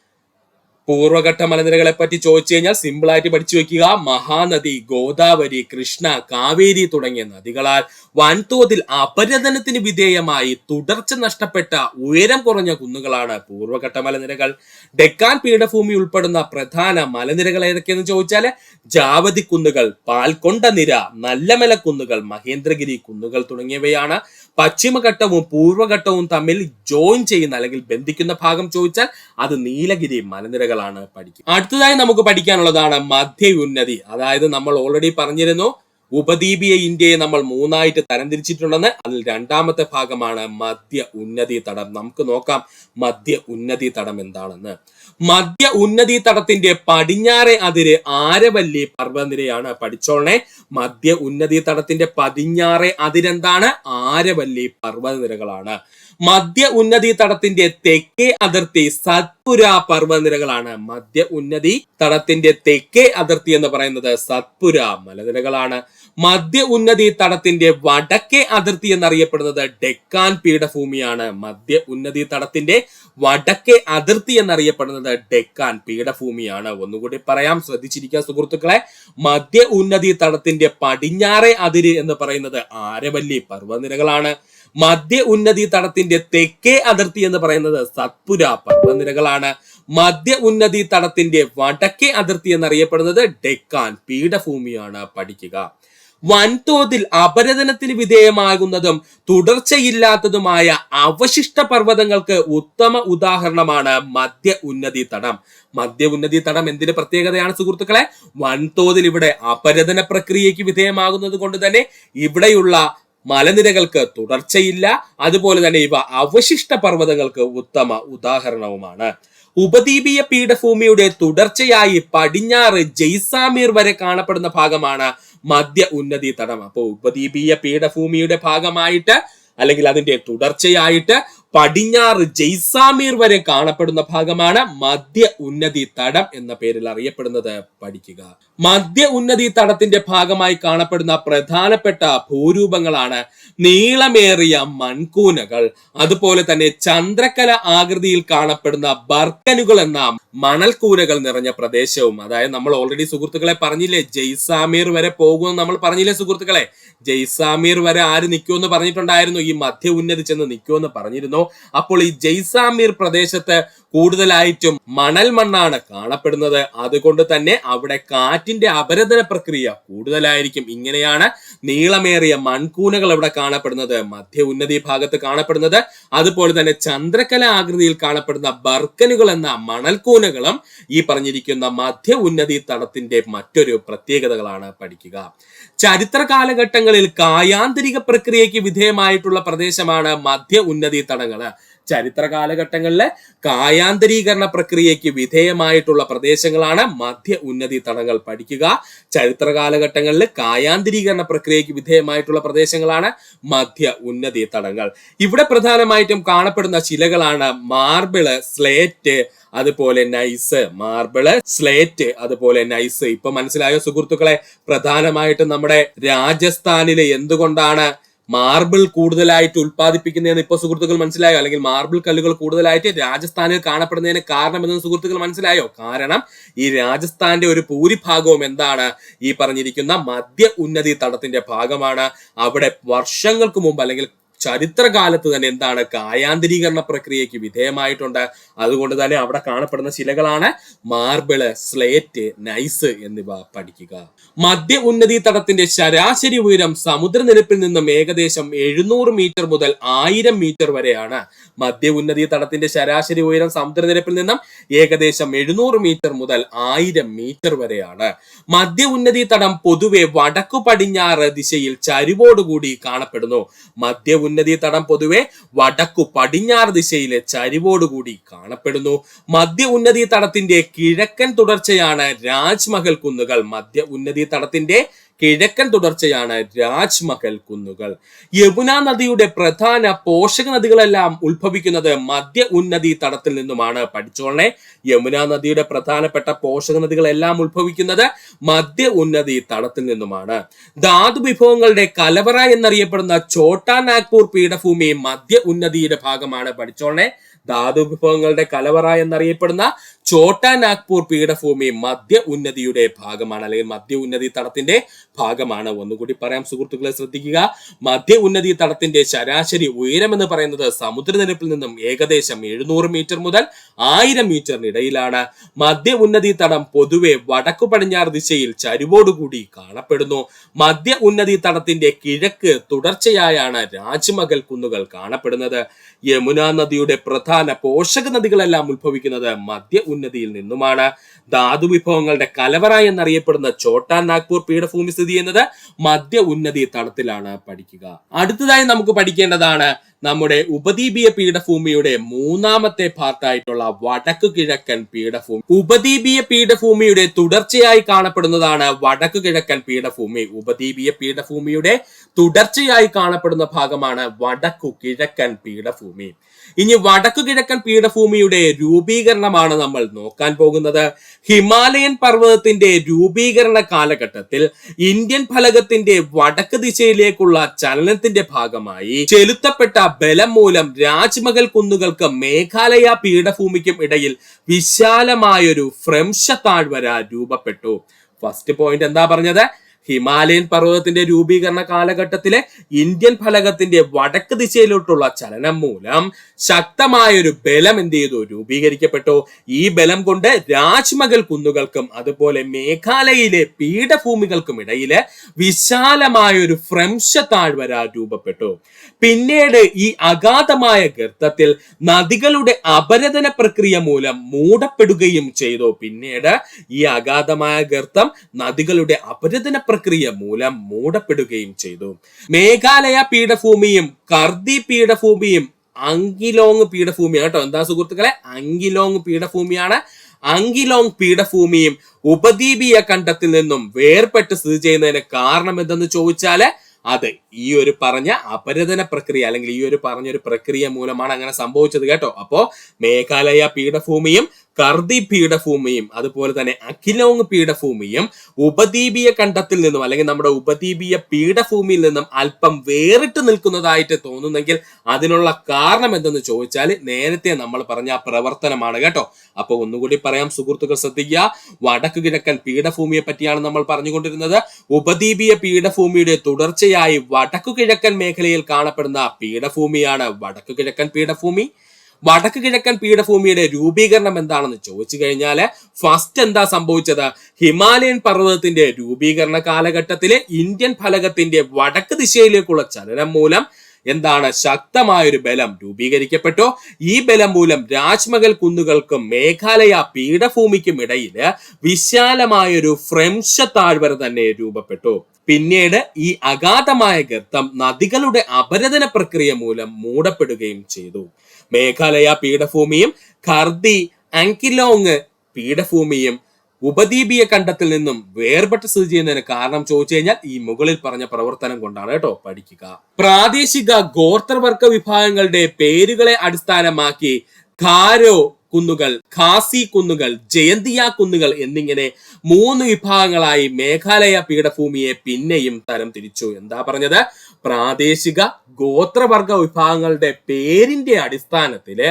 പൂർവ്വഘട്ട മലനിരകളെ പറ്റി ചോദിച്ചു കഴിഞ്ഞാൽ സിമ്പിൾ ആയിട്ട് പഠിച്ചു വെക്കുക. മഹാനദി, ഗോദാവരി, കൃഷ്ണ, കാവേരി തുടങ്ങിയ നദികളാൽ വൻതോതിൽ അപരദനത്തിന് വിധേയമായി തുടർച്ച നഷ്ടപ്പെട്ട ഉയരം കുറഞ്ഞ കുന്നുകളാണ് പൂർവ്വഘട്ട മലനിരകൾ. ഡെക്കാൻ പീഠഭൂമി ഉൾപ്പെടുന്ന പ്രധാന മലനിരകൾ ഏതൊക്കെയെന്ന് ചോദിച്ചാൽ ജാവതി കുന്നുകൾ, പാൽക്കൊണ്ട നിര, നല്ലമല കുന്നുകൾ, മഹേന്ദ്രഗിരി കുന്നുകൾ തുടങ്ങിയവയാണ്. പശ്ചിമഘട്ടവും പൂർവ്വഘട്ടവും തമ്മിൽ ജോയിൻ ചെയ്യുന്ന അല്ലെങ്കിൽ ബന്ധിക്കുന്ന ഭാഗം ചോദിച്ചാൽ അത് നീലഗിരി മലനിരകളാണ്. പഠിക്കുക. അടുത്തതായി നമുക്ക് പഠിക്കാനുള്ളതാണ് മധ്യ ഉന്നതി. അതായത് നമ്മൾ ഓൾറെഡി പറഞ്ഞിരുന്നു ഉപദ്വീപീയ ഇന്ത്യയെ നമ്മൾ മൂന്നായിട്ട് തരംതിരിച്ചിട്ടുണ്ടെന്ന്. അതിൽ രണ്ടാമത്തെ ഭാഗമാണ് മധ്യ ഉന്നതി തടം. നമുക്ക് നോക്കാം മധ്യ ഉന്നതി തടം എന്താണെന്ന്. മധ്യ ഉന്നതി തടത്തിന്റെ പടിഞ്ഞാറെ അതിര് ആരവല്ലി പർവ്വതനിരയാണ്. പഠിച്ചോളനെ. മധ്യ ഉന്നതി തടത്തിന്റെ പടിഞ്ഞാറെ അതിരെന്താണ്? ആരവല്ലി പർവ്വതനിരകളാണ്. മധ്യ ഉന്നതി തടത്തിന്റെ തെക്കേ അതിർത്തി സത്പുര പർവ്വതനിരകളാണ്. മധ്യ ഉന്നതി തടത്തിന്റെ തെക്കേ അതിർത്തി എന്ന് പറയുന്നത് സത്പുര മലനിരകളാണ്. മധ്യ ഉന്നതി തടത്തിന്റെ വടക്കേ അതിർത്തി എന്നറിയപ്പെടുന്നത് ഡെക്കാൻ പീഠഭൂമിയാണ്. മധ്യ ഉന്നതി തടത്തിന്റെ വടക്കേ അതിർത്തി എന്നറിയപ്പെടുന്നത് ഡെക്കാൻ പീഠഭൂമിയാണ്. ഒന്നുകൂടി പറയാം, ശ്രദ്ധിച്ചിരിക്കുക സുഹൃത്തുക്കളെ. മധ്യ ഉന്നതി തടത്തിന്റെ പടിഞ്ഞാറെ അതിര് എന്ന് പറയുന്നത് ആരവല്ലി പർവ്വതനിരകളാണ്. മധ്യ ഉന്നതി തടത്തിന്റെ തെക്കേ അതിർത്തി എന്ന് പറയുന്നത് സത്പുര പർവ്വതനിരകളാണ്. മധ്യ ഉന്നതി തടത്തിന്റെ വടക്കേ അതിർത്തി എന്നറിയപ്പെടുന്നത് ഡെക്കാൻ പീഠഭൂമിയാണ്. പഠിക്കുക. വൻതോതിൽ അപരദനത്തിന് വിധേയമാകുന്നതും തുടർച്ചയില്ലാത്തതുമായ അവശിഷ്ട പർവ്വതങ്ങൾക്ക് ഉത്തമ ഉദാഹരണമാണ് മധ്യ ഉന്നതി തടം. മധ്യ ഉന്നതി തടം എന്തിന്റെ പ്രത്യേകതയാണ് സുഹൃത്തുക്കളെ? വൻതോതിൽ ഇവിടെ അപരദന പ്രക്രിയയ്ക്ക് വിധേയമാകുന്നത് കൊണ്ട് തന്നെ ഇവിടെയുള്ള മലനിരകൾക്ക് തുടർച്ചയില്ല. അതുപോലെ തന്നെ ഇവ അവശിഷ്ട പർവ്വതങ്ങൾക്ക് ഉത്തമ ഉദാഹരണവുമാണ്. ഉപദ്വീപീയ പീഠഭൂമിയുടെ തുടർച്ചയായി പടിഞ്ഞാറ് ജയ്സാമീർ വരെ കാണപ്പെടുന്ന ഭാഗമാണ് മധ്യ ഉന്നതി തടം. അപ്പോൾ ഉപദ്വീപീയ പീഠഭൂമിയുടെ ഭാഗമായിട്ട് അല്ലെങ്കിൽ അതിന്റെ തുടർച്ചയായിട്ട് പടിഞ്ഞാറ് ജയ്സാമീർ വരെ കാണപ്പെടുന്ന ഭാഗമാണ് മധ്യ ഉന്നതി തടം എന്ന പേരിൽ അറിയപ്പെടുന്നത്. പഠിക്കുക. മധ്യ ഉന്നതി തടത്തിന്റെ ഭാഗമായി കാണപ്പെടുന്ന പ്രധാനപ്പെട്ട ഭൂരൂപങ്ങളാണ് നീളമേറിയ മൺകൂനകൾ, അതുപോലെ തന്നെ ചന്ദ്രക്കല ആകൃതിയിൽ കാണപ്പെടുന്ന ബർക്കനുകൾ എന്ന മണൽക്കൂനകൾ നിറഞ്ഞ പ്രദേശവും. അതായത് നമ്മൾ ഓൾറെഡി സുഹൃത്തുക്കളെ പറഞ്ഞില്ലേ, ജയ്സാമീർ വരെ പോകുമെന്ന് നമ്മൾ പറഞ്ഞില്ലേ സുഹൃത്തുക്കളെ. ജയ്സാമീർ വരെ ആര് നിൽക്കുമെന്ന് പറഞ്ഞിട്ടുണ്ടായിരുന്നു? ഈ മധ്യ ഉന്നതി ചെന്ന് നിൽക്കുമെന്ന് പറഞ്ഞിരുന്നു. അപ്പോൾ ഈ ജയ്സാമീർ പ്രദേശത്ത് കൂടുതലായിട്ടും മണൽ മണ്ണാണ് കാണപ്പെടുന്നത്. അതുകൊണ്ട് തന്നെ അവിടെ കാറ്റിന്റെ അപരദന പ്രക്രിയ കൂടുതലായിരിക്കും. ഇങ്ങനെയാണ് നീളമേറിയ മൺകൂനകൾ അവിടെ കാണപ്പെടുന്നത്, മധ്യ ഉന്നതി ഭാഗത്ത് കാണപ്പെടുന്നത്. അതുപോലെ തന്നെ ചന്ദ്രക്കല ആകൃതിയിൽ കാണപ്പെടുന്ന ബർക്കനുകൾ എന്ന മണൽക്കൂനകളും ഈ പറഞ്ഞിരിക്കുന്ന മധ്യ ഉന്നതി തടത്തിന്റെ മറ്റൊരു പ്രത്യേകതകളാണ് പഠിക്കുക. ചരിത്ര കാലഘട്ടങ്ങളിൽ കായാന്തരിക പ്രക്രിയയ്ക്ക് വിധേയമായിട്ടുള്ള പ്രദേശമാണ് മധ്യ ഉന്നതി തടങ്ങള്. ചരിത്ര കാലഘട്ടങ്ങളിലെ കായാന്തരീകരണ പ്രക്രിയയ്ക്ക് വിധേയമായിട്ടുള്ള പ്രദേശങ്ങളാണ് മധ്യ ഉന്നതി തടങ്ങൾ പഠിക്കുക. ചരിത്ര കാലഘട്ടങ്ങളിൽ കായാന്തരീകരണ പ്രക്രിയയ്ക്ക് വിധേയമായിട്ടുള്ള പ്രദേശങ്ങളാണ് മധ്യ ഉന്നതി തടങ്ങൾ. ഇവിടെ പ്രധാനമായിട്ടും കാണപ്പെടുന്ന ശിലകളാണ് മാർബിള്, സ്ലേറ്റ്, അതുപോലെ നൈസ്. മാർബിള്, സ്ലേറ്റ്, അതുപോലെ നൈസ്. ഇപ്പൊ മനസ്സിലായോ സുഹൃത്തുക്കളെ? പ്രധാനമായിട്ടും നമ്മുടെ രാജസ്ഥാനില് എന്തുകൊണ്ടാണ് മാർബിൾ കൂടുതലായിട്ട് ഉൽപ്പാദിപ്പിക്കുന്നതെന്ന് ഇപ്പൊ സുഹൃത്തുക്കൾ മനസ്സിലായോ? അല്ലെങ്കിൽ മാർബിൾ കല്ലുകൾ കൂടുതലായിട്ട് രാജസ്ഥാനിൽ കാണപ്പെടുന്നതിന് കാരണം എന്ന് സുഹൃത്തുക്കൾ മനസ്സിലായോ? കാരണം ഈ രാജസ്ഥാന്റെ ഒരു ഭൂരിഭാഗവും എന്താണ്? ഈ പറഞ്ഞിരിക്കുന്ന മധ്യ ഉന്നതി തടത്തിന്റെ ഭാഗമാണ്. അവിടെ വർഷങ്ങൾക്ക് മുമ്പ് അല്ലെങ്കിൽ ചരിത്രകാലത്ത് തന്നെ എന്താണ്? കായാന്തരീകരണ പ്രക്രിയയ്ക്ക് വിധേയമായിട്ടുണ്ട്. അതുകൊണ്ട് തന്നെ അവിടെ കാണപ്പെടുന്ന ശിലകളാണ് മാർബിള്, സ്ലേറ്റ്, നൈസ് എന്നിവ പഠിക്കുക. മധ്യ ഉന്നതി തടത്തിന്റെ ശരാശരി ഉയരം സമുദ്രനിരപ്പിൽ നിന്നും ഏകദേശം 700 മീറ്റർ മുതൽ 1000 മീറ്റർ വരെയാണ്. മധ്യ ഉന്നതി തടത്തിന്റെ ശരാശരി ഉയരം സമുദ്രനിരപ്പിൽ നിന്നും ഏകദേശം 700 മീറ്റർ മുതൽ 1000 മീറ്റർ വരെയാണ്. മധ്യ ഉന്നതി തടം പൊതുവെ വടക്കു പടിഞ്ഞാറ് ദിശയിൽ ചരിവോടുകൂടി കാണപ്പെടുന്നു. മധ്യ ഉന്നതി തടം പൊതുവെ വടക്കു പടിഞ്ഞാറ് ദിശയിലെ ചരിവോടുകൂടി കാണപ്പെടുന്നു. മധ്യ ഉന്നതി തടത്തിന്റെ കിഴക്കൻ തുടർച്ചയാണ് രാജ്മഹൽ കുന്നുകൾ. മധ്യ ഉന്നതി തടത്തിന്റെ കിഴക്കൻ തുടർച്ചയാണ് രാജ്മഹൽ കുന്നുകൾ. യമുന നദിയുടെ പ്രധാന പോഷക നദികളെല്ലാം ഉത്ഭവിക്കുന്നത് മധ്യ ഉന്നതി തടത്തിൽ നിന്നുമാണ്. പഠിച്ചോളെ, യമുന നദിയുടെ പ്രധാനപ്പെട്ട പോഷക നദികളെല്ലാം ഉത്ഭവിക്കുന്നത് മധ്യ ഉന്നതി തടത്തിൽ നിന്നുമാണ്. ധാതു വിഭവങ്ങളുടെ കലവറ എന്നറിയപ്പെടുന്ന ഛോട്ടാ നാഗ്പൂർ പീഠഭൂമി മധ്യ ഉന്നതിയുടെ ഭാഗമാണ്. പഠിച്ചോളെ, ധാതു വിഭവങ്ങളുടെ കലവറ എന്നറിയപ്പെടുന്ന ഛോട്ടാ നാഗ്പൂർ പീഠഭൂമി മധ്യ ഉന്നതിയുടെ ഭാഗമാണ്, അല്ലെങ്കിൽ മധ്യ ഉന്നതി തടത്തിന്റെ ഭാഗമാണ്. ഒന്നുകൂടി പറയാം സുഹൃത്തുക്കളെ, ശ്രദ്ധിക്കുക. മധ്യ ഉന്നതി തടത്തിന്റെ ശരാശരി ഉയരം എന്ന് പറയുന്നത് സമുദ്രനിരപ്പിൽ നിന്നും ഏകദേശം 700 മീറ്റർ മുതൽ 1000 മീറ്ററിനിടയിലാണ്. മധ്യ ഉന്നതി തടം പൊതുവെ വടക്കു പടിഞ്ഞാറ് ദിശയിൽ ചരിവോടുകൂടി കാണപ്പെടുന്നു. മധ്യ ഉന്നതി തടത്തിന്റെ കിഴക്ക് തുടർച്ചയായാണ് രാജ്മഹൽ കുന്നുകൾ കാണപ്പെടുന്നത്. യമുന നദിയുടെ പ്രധാന പോഷക നദികളെല്ലാം ഉത്ഭവിക്കുന്നത് മധ്യ ഉന്നതിയിൽ നിന്നുമാണ്. ധാതു വിഭവങ്ങളുടെ കലവറ എന്നറിയപ്പെടുന്ന ഛോട്ടാ നാഗ്പൂർ പീഠഭൂമി സ്ഥിതി ചെയ്യുന്നത് മധ്യ ഉന്നതി തടത്തിലാണ്. പഠിക്കുക. അടുത്തതായി നമുക്ക് പഠിക്കേണ്ടതാണ് നമ്മുടെ ഉപദ്വീപീയ പീഠഭൂമിയുടെ മൂന്നാമത്തെ പാർട്ടായിട്ടുള്ള വടക്കു കിഴക്കൻ പീഠഭൂമി. ഉപദ്വീപീയ പീഠഭൂമിയുടെ തുടർച്ചയായി കാണപ്പെടുന്നതാണ് വടക്കു കിഴക്കൻ പീഠഭൂമി. ഉപദ്വീപീയ പീഠഭൂമിയുടെ തുടർച്ചയായി കാണപ്പെടുന്ന ഭാഗമാണ് വടക്കു കിഴക്കൻ പീഠഭൂമി. ഇനി വടക്കു കിഴക്കൻ പീഠഭൂമിയുടെ രൂപീകരണമാണ് നമ്മൾ നോക്കാൻ പോകുന്നത്. ഹിമാലയൻ പർവ്വതത്തിന്റെ രൂപീകരണ കാലഘട്ടത്തിൽ ഇന്ത്യൻ ഫലകത്തിന്റെ വടക്ക് ദിശയിലേക്കുള്ള ചലനത്തിന്റെ ഭാഗമായി ചെലുത്തപ്പെട്ട ബലം മൂലം രാജ്മഹൽ കുന്നുകൾക്കും മേഘാലയ പീഠഭൂമിക്കും ഇടയിൽ വിശാലമായൊരു ഭ്രംശ താഴ്വര രൂപപ്പെട്ടു. ഫസ്റ്റ് പോയിന്റ് എന്താ പറഞ്ഞത്? ഹിമാലയൻ പർവ്വതത്തിന്റെ രൂപീകരണ കാലഘട്ടത്തിലെ ഇന്ത്യൻ ഫലകത്തിന്റെ വടക്ക് ദിശയിലോട്ടുള്ള ചലനം മൂലം ശക്തമായൊരു ബലം എന്ത് ചെയ്തു? രൂപീകരിക്കപ്പെട്ടു. ഈ ബലം കൊണ്ട് രാജ്മഹൽ കുന്നുകൾക്കും അതുപോലെ മേഘാലയയിലെ പീഠഭൂമികൾക്കും ഇടയില് വിശാലമായൊരു ഭ്രംശ താഴ്വര രൂപപ്പെട്ടു. പിന്നീട് ഈ അഗാധമായ ഗർത്തത്തിൽ നദികളുടെ അപരദന പ്രക്രിയ മൂലം മൂടപ്പെടുകയും ചെയ്തു. പിന്നീട് ഈ അഗാധമായ ഗർത്തം നദികളുടെ അപരദന പ്രക്രിയ മൂലം മൂടപ്പെടുകയും ചെയ്തു. മേഘാലയ പീഠഭൂമിയും കർദി പീഠഭൂമിയും അങ്കിലോങ് പീഠഭൂമിയാണ് കേട്ടോ. എന്താ സുഹൃത്തുക്കളെ? അങ്കിലോങ് പീഠഭൂമിയാണ്. അങ്കിലോങ് പീഠഭൂമിയും ഉപദ്വീപീയ ഖണ്ഡത്തിൽ നിന്നും വേർപെട്ട് സ്ഥിതി ചെയ്യുന്നതിന് കാരണം എന്തെന്ന് ചോദിച്ചാല് അത് ഈ ഒരു പറഞ്ഞ അപരദന പ്രക്രിയ അല്ലെങ്കിൽ ഈ ഒരു പറഞ്ഞൊരു പ്രക്രിയ മൂലമാണ് അങ്ങനെ സംഭവിച്ചത് കേട്ടോ. അപ്പോ മേഘാലയ പീഠഭൂമിയും കർദി പീഠഭൂമിയും അതുപോലെ തന്നെ അങ്കിലോങ് പീഠഭൂമിയും ഉപദ്വീപീയ ഖണ്ഡത്തിൽ നിന്നും അല്ലെങ്കിൽ നമ്മുടെ ഉപദ്വീപീയ പീഠഭൂമിയിൽ നിന്നും അല്പം വേറിട്ട് നിൽക്കുന്നതായിട്ട് തോന്നുന്നെങ്കിൽ അതിനുള്ള കാരണം എന്തെന്ന് ചോദിച്ചാൽ നേരത്തെ നമ്മൾ പറഞ്ഞ പ്രവർത്തനമാണ് കേട്ടോ. അപ്പൊ ഒന്നുകൂടി പറയാം സുഹൃത്തുക്കൾ, ശ്രദ്ധിക്കുക. വടക്കു കിഴക്കൻ പീഠഭൂമിയെ പറ്റിയാണ് നമ്മൾ പറഞ്ഞുകൊണ്ടിരുന്നത്. ഉപദ്വീപീയ പീഠഭൂമിയുടെ തുടർച്ചയായി വടക്കു കിഴക്കൻ മേഖലയിൽ കാണപ്പെടുന്ന പീഠഭൂമിയാണ് വടക്കു കിഴക്കൻ പീഠഭൂമി. വടക്ക് കിഴക്കൻ പീഠഭൂമിയുടെ രൂപീകരണം എന്താണെന്ന് ചോദിച്ചു കഴിഞ്ഞാല് ഫസ്റ്റ് എന്താ സംഭവിച്ചത്? ഹിമാലയൻ പർവ്വതത്തിന്റെ രൂപീകരണ കാലഘട്ടത്തിലെ ഇന്ത്യൻ ഫലകത്തിന്റെ വടക്ക് ദിശയിലേക്കുള്ള ചലനം മൂലം എന്താണ് ശക്തമായൊരു ബലം രൂപീകരിക്കപ്പെട്ടു. ഈ ബലം മൂലം രാജ്മഹൽ കുന്നുകൾക്കും മേഘാലയ പീഠഭൂമിക്കും ഇടയിൽ വിശാലമായൊരു ഫ്രംശ താഴ്വര തന്നെ രൂപപ്പെട്ടു. പിന്നീട് ഈ അഗാധമായ ഗർത്തം നദികളുടെ അപരദന പ്രക്രിയ മൂലം മൂടപ്പെടുകയും ചെയ്തു. മേഘാലയ പീഠഭൂമിയും ഖർദി ആങ്കിലോങ് പീഠഭൂമിയും ഉപദ്വീപീയ ഖണ്ഡത്തിൽ നിന്നും വേർപെട്ട് സ്ഥിതി ചെയ്യുന്നതിന് കാരണം ചോദിച്ചു കഴിഞ്ഞാൽ ഈ മുകളിൽ പറഞ്ഞ പ്രവർത്തനം കൊണ്ടാണ് കേട്ടോ. പഠിക്കുക. പ്രാദേശിക ഗോത്രവർഗ വിഭാഗങ്ങളുടെ പേരുകളെ അടിസ്ഥാനമാക്കി ഖാരോ കുന്നുകൾ, ഖാസി കുന്നുകൾ, ജയന്തിയ കുന്നുകൾ എന്നിങ്ങനെ 3 വിഭാഗങ്ങളായി മേഘാലയ പീഠഭൂമിയെ പിന്നെയും തരം തിരിച്ചു. എന്താ പറഞ്ഞത്? പ്രാദേശിക ഗോത്രവർഗ വിഭാഗങ്ങളുടെ പേരിന്റെ അടിസ്ഥാനത്തില്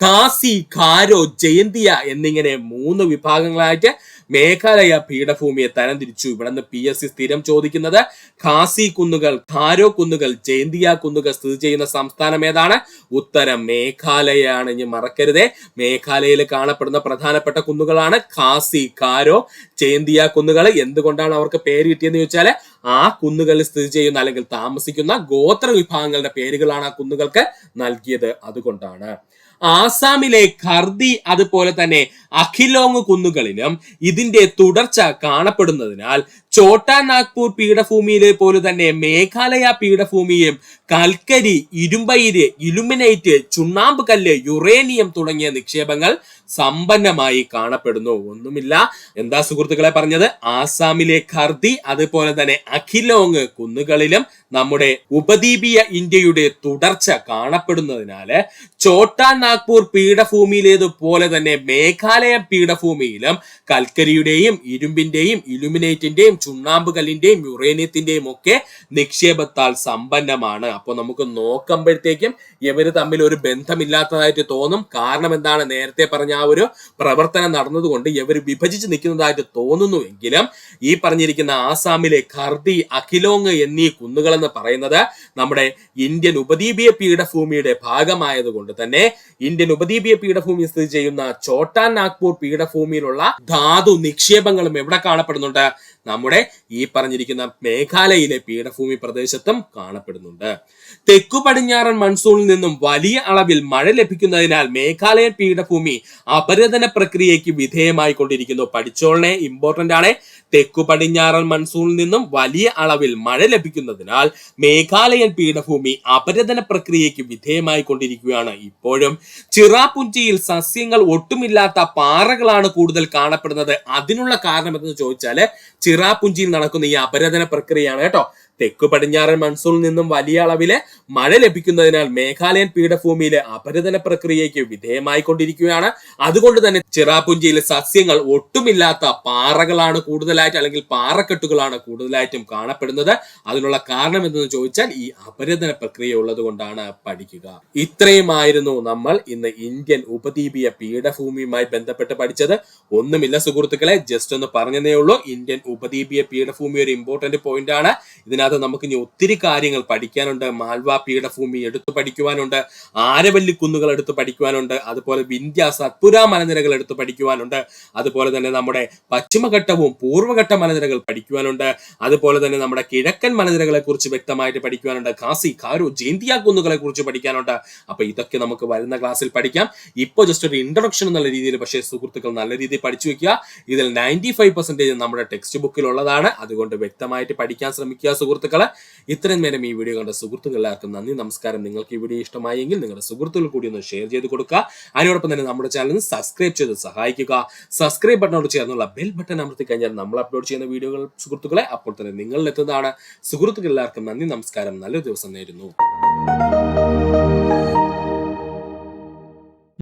ഖാസി, ഖാരോ, ജയന്തിയ എന്നിങ്ങനെ 3 വിഭാഗങ്ങളായിട്ട് മേഘാലയ പീഠഭൂമിയെ തരംതിരിച്ചു. ഇവിടെ നിന്ന് PSC സ്ഥിരം ചോദിക്കുന്നത് ഖാസി കുന്നുകൾ, ഖാരോ കുന്നുകൾ, ജയന്തിയ കുന്നുകൾ സ്ഥിതി ചെയ്യുന്ന സംസ്ഥാനം ഏതാണ്? ഉത്തരം മേഘാലയയാണ്. ഇനി മറക്കരുതേ, മേഘാലയയിൽ കാണപ്പെടുന്ന പ്രധാനപ്പെട്ട കുന്നുകളാണ് ഖാസി, ഖാരോ, ജയന്തിയ കുന്നുകൾ. എന്തുകൊണ്ടാണ് അവർക്ക് പേര് കിട്ടിയെന്ന് ചോദിച്ചാൽ ആ കുന്നുകളിൽ സ്ഥിതി ചെയ്യുന്ന അല്ലെങ്കിൽ താമസിക്കുന്ന ഗോത്ര വിഭാഗങ്ങളുടെ പേരുകളാണ് ആ കുന്നുകൾക്ക് നൽകിയത്. അതുകൊണ്ടാണ്. ആസാമിലെ ഖർദി അതുപോലെ തന്നെ അഖിലോങ് കുന്നുകളിലും ഇതിന്റെ തുടർച്ച കാണപ്പെടുന്നതിനാൽ ചോട്ടാ നാഗ്പൂർ പീഠഭൂമിയിലെ പോലെ തന്നെ മേഘാലയ പീഠഭൂമിയും കൽക്കരി, ഇരുമ്പയിര്, ഇലുമിനൈറ്റ്, ചുണ്ണാമ്പ് കല്ല്, യുറേനിയം തുടങ്ങിയ നിക്ഷേപങ്ങൾ സമ്പന്നമായി കാണപ്പെടുന്നു. ഒന്നുമില്ല, എന്താ സുഹൃത്തുക്കളെ പറഞ്ഞത്? ആസാമിലെ ഖർദി അതുപോലെ തന്നെ അഖിലോങ് കുന്നുകളിലും നമ്മുടെ ഉപദ്വീപീയ ഇന്ത്യയുടെ തുടർച്ച കാണപ്പെടുന്നതിനാല് ചോട്ടാ നാഗ്പൂർ പീഠഭൂമിയിലേതുപോലെ തന്നെ മേഘാലയ പീഠഭൂമിയിലും കൽക്കരിയുടെയും ഇരുമ്പിന്റെയും ഇലുമിനേറ്റിന്റെയും ചുണ്ണാമ്പ് കല്ലിന്റെയും യുറേനിയത്തിന്റെയും ഒക്കെ നിക്ഷേപത്താൽ സമ്പന്നമാണ്. അപ്പൊ നമുക്ക് നോക്കുമ്പോഴത്തേക്കും ഇവര് തമ്മിൽ ഒരു ബന്ധമില്ലാത്തതായിട്ട് തോന്നും. കാരണം എന്താണ്? നേരത്തെ പറഞ്ഞ ആ ഒരു പ്രവർത്തനം നടന്നതുകൊണ്ട് ഇവർ വിഭജിച്ച് നിൽക്കുന്നതായിട്ട് തോന്നുന്നുവെങ്കിലും ഈ പറഞ്ഞിരിക്കുന്ന ആസാമിലെ ഖർദി, അഖിലോങ് എന്നീ കുന്നുകൾ എന്ന് പറയുന്നത് നമ്മുടെ ഇന്ത്യൻ ഉപദ്വീപീയ പീഠഭൂമിയുടെ ഭാഗമായതുകൊണ്ട് തന്നെ ഇന്ത്യൻ ഉപദ്വീപീയ പീഠഭൂമി സ്ഥിതി ചെയ്യുന്ന ചോട്ടാ നാഗ്പൂർ പീഠഭൂമിയിലുള്ള ധാതു നിക്ഷേപങ്ങളും എവിടെ കാണപ്പെടുന്നുണ്ട്? നമ്മുടെ ഈ പറഞ്ഞിരിക്കുന്ന മേഘാലയയിലെ പീഠഭൂമി പ്രദേശത്തും കാണപ്പെടുന്നുണ്ട്. തെക്കു പടിഞ്ഞാറൻ മൺസൂണിൽ നിന്നും വലിയ അളവിൽ മഴ ലഭിക്കുന്നതിനാൽ മേഘാലയൻ പീഠഭൂമി അപരദന പ്രക്രിയയ്ക്ക് വിധേയമായി കൊണ്ടിരിക്കുന്നു. പഠിച്ചോളനെ, ഇമ്പോർട്ടന്റ് ആണ്. തെക്കു പടിഞ്ഞാറൻ മൺസൂണിൽ നിന്നും വലിയ അളവിൽ മഴ ലഭിക്കുന്നതിനാൽ മേഘാലയൻ പീഠഭൂമി അപരദന പ്രക്രിയയ്ക്ക് വിധേയമായി കൊണ്ടിരിക്കുകയാണ്. ഇപ്പോഴും ചിറാപുഞ്ചിയിൽ സസ്യങ്ങൾ ഒട്ടുമില്ലാത്ത പാറകളാണ് കൂടുതൽ കാണപ്പെടുന്നത്. അതിനുള്ള കാരണം എന്തെന്ന് ചോദിച്ചാല് ചിറാപുഞ്ചിയിൽ നടക്കുന്ന ഈ അപരദന പ്രക്രിയയാണ് കേട്ടോ. തെക്കു പടിഞ്ഞാറൻ മൺസൂണിൽ നിന്നും വലിയ അളവില് മഴ ലഭിക്കുന്നതിനാൽ മേഘാലയൻ പീഠഭൂമിയിലെ അപരദന പ്രക്രിയയ്ക്ക് വിധേയമായി കൊണ്ടിരിക്കുകയാണ്. അതുകൊണ്ട് തന്നെ ചിറാപുഞ്ചിയിലെ സസ്യങ്ങൾ ഒട്ടുമില്ലാത്ത പാറകളാണ് കൂടുതലായിട്ട് അല്ലെങ്കിൽ പാറക്കെട്ടുകളാണ് കൂടുതലായിട്ടും കാണപ്പെടുന്നത്. അതിനുള്ള കാരണം എന്തെന്ന് ചോദിച്ചാൽ ഈ അപരദന പ്രക്രിയ ഉള്ളത് കൊണ്ടാണ്. പഠിക്കുക. ഇത്രയുമായിരുന്നു നമ്മൾ ഇന്ന് ഇന്ത്യൻ ഉപദ്വീപീയ പീഠഭൂമിയുമായി ബന്ധപ്പെട്ട് പഠിച്ചത്. ഒന്നുമില്ല സുഹൃത്തുക്കളെ, ജസ്റ്റ് ഒന്ന് പറഞ്ഞതേ ഉള്ളൂ. ഇന്ത്യൻ ഉപദ്വീപീയ പീഠഭൂമി ഒരു ഇമ്പോർട്ടന്റ് പോയിന്റ് ആണ്. ഇതിനകത്ത് നമുക്ക് ഇനി ഒത്തിരി കാര്യങ്ങൾ പഠിക്കാനുണ്ട്. മാൽവ പീഠഭൂമി എടുത്തു പഠിക്കുവാനുണ്ട്, ആരവല്ലി കുന്നുകൾ എടുത്തു പഠിക്കുവാനുണ്ട്, അതുപോലെ വിന്ധ്യ സത്പുര മലനിരകൾ എടുത്തു പഠിക്കുവാനുണ്ട്, അതുപോലെ തന്നെ നമ്മുടെ പശ്ചിമഘട്ടവും പൂർവ്വഘട്ട മലനിരകൾ പഠിക്കുവാനുണ്ട്, അതുപോലെ തന്നെ നമ്മുടെ കിഴക്കൻ മലനിരകളെ കുറിച്ച് വ്യക്തമായിട്ട് പഠിക്കുവാനുണ്ട്, ഖാസി, ഖാരോ, ജയന്തിയ കുന്നുകളെ കുറിച്ച് പഠിക്കാനുണ്ട്. അപ്പൊ ഇതൊക്കെ നമുക്ക് വരുന്ന ക്ലാസ്സിൽ പഠിക്കാം. ഇപ്പൊ ജസ്റ്റ് ഒരു ഇൻട്രൊഡക്ഷൻ എന്നുള്ള രീതിയിൽ പക്ഷേ സുഹൃത്തുക്കൾ നല്ല രീതിയിൽ പഠിച്ചു വെക്കുക. ഇതിൽ 95% നമ്മുടെ ടെക്സ്റ്റ് ബുക്കിൽ ഉള്ളതാണ്. അതുകൊണ്ട് വ്യക്തമായിട്ട് പഠിക്കാൻ ശ്രമിക്കുക സുഹൃത്തുക്കളെ. ഇത്രയും നേരം ഈ വീഡിയോ കണ്ട സുഹൃത്തുക്കൾ എല്ലാവർക്കും നന്ദി, നമസ്കാരം. നിങ്ങൾക്ക് ഈ വീഡിയോ ഇഷ്ടമായെങ്കിൽ നിങ്ങളുടെ സുഹൃത്തുക്കൾ കൂടി ഒന്ന് ഷെയർ ചെയ്ത് കൊടുക്കുക. അതിനോടൊപ്പം തന്നെ നമ്മുടെ ചാനൽ സബ്സ്ക്രൈബ് ചെയ്ത് സഹായിക്കുക. സബ്സ്ക്രൈബ് ബട്ടണോട് ചേർന്നുള്ള ബെൽ ബട്ടൺ അമർത്തി കഴിഞ്ഞാൽ നമ്മൾ അപ്ലോഡ് ചെയ്യുന്ന വീഡിയോകൾ സുഹൃത്തുക്കളെ അപ്പോൾ തന്നെ നിങ്ങളിൽ എത്തുന്നതാണ്. സുഹൃത്തുക്കൾ എല്ലാവർക്കും നന്ദി, നമസ്കാരം. നല്ലൊരു ദിവസം നേരുന്നു.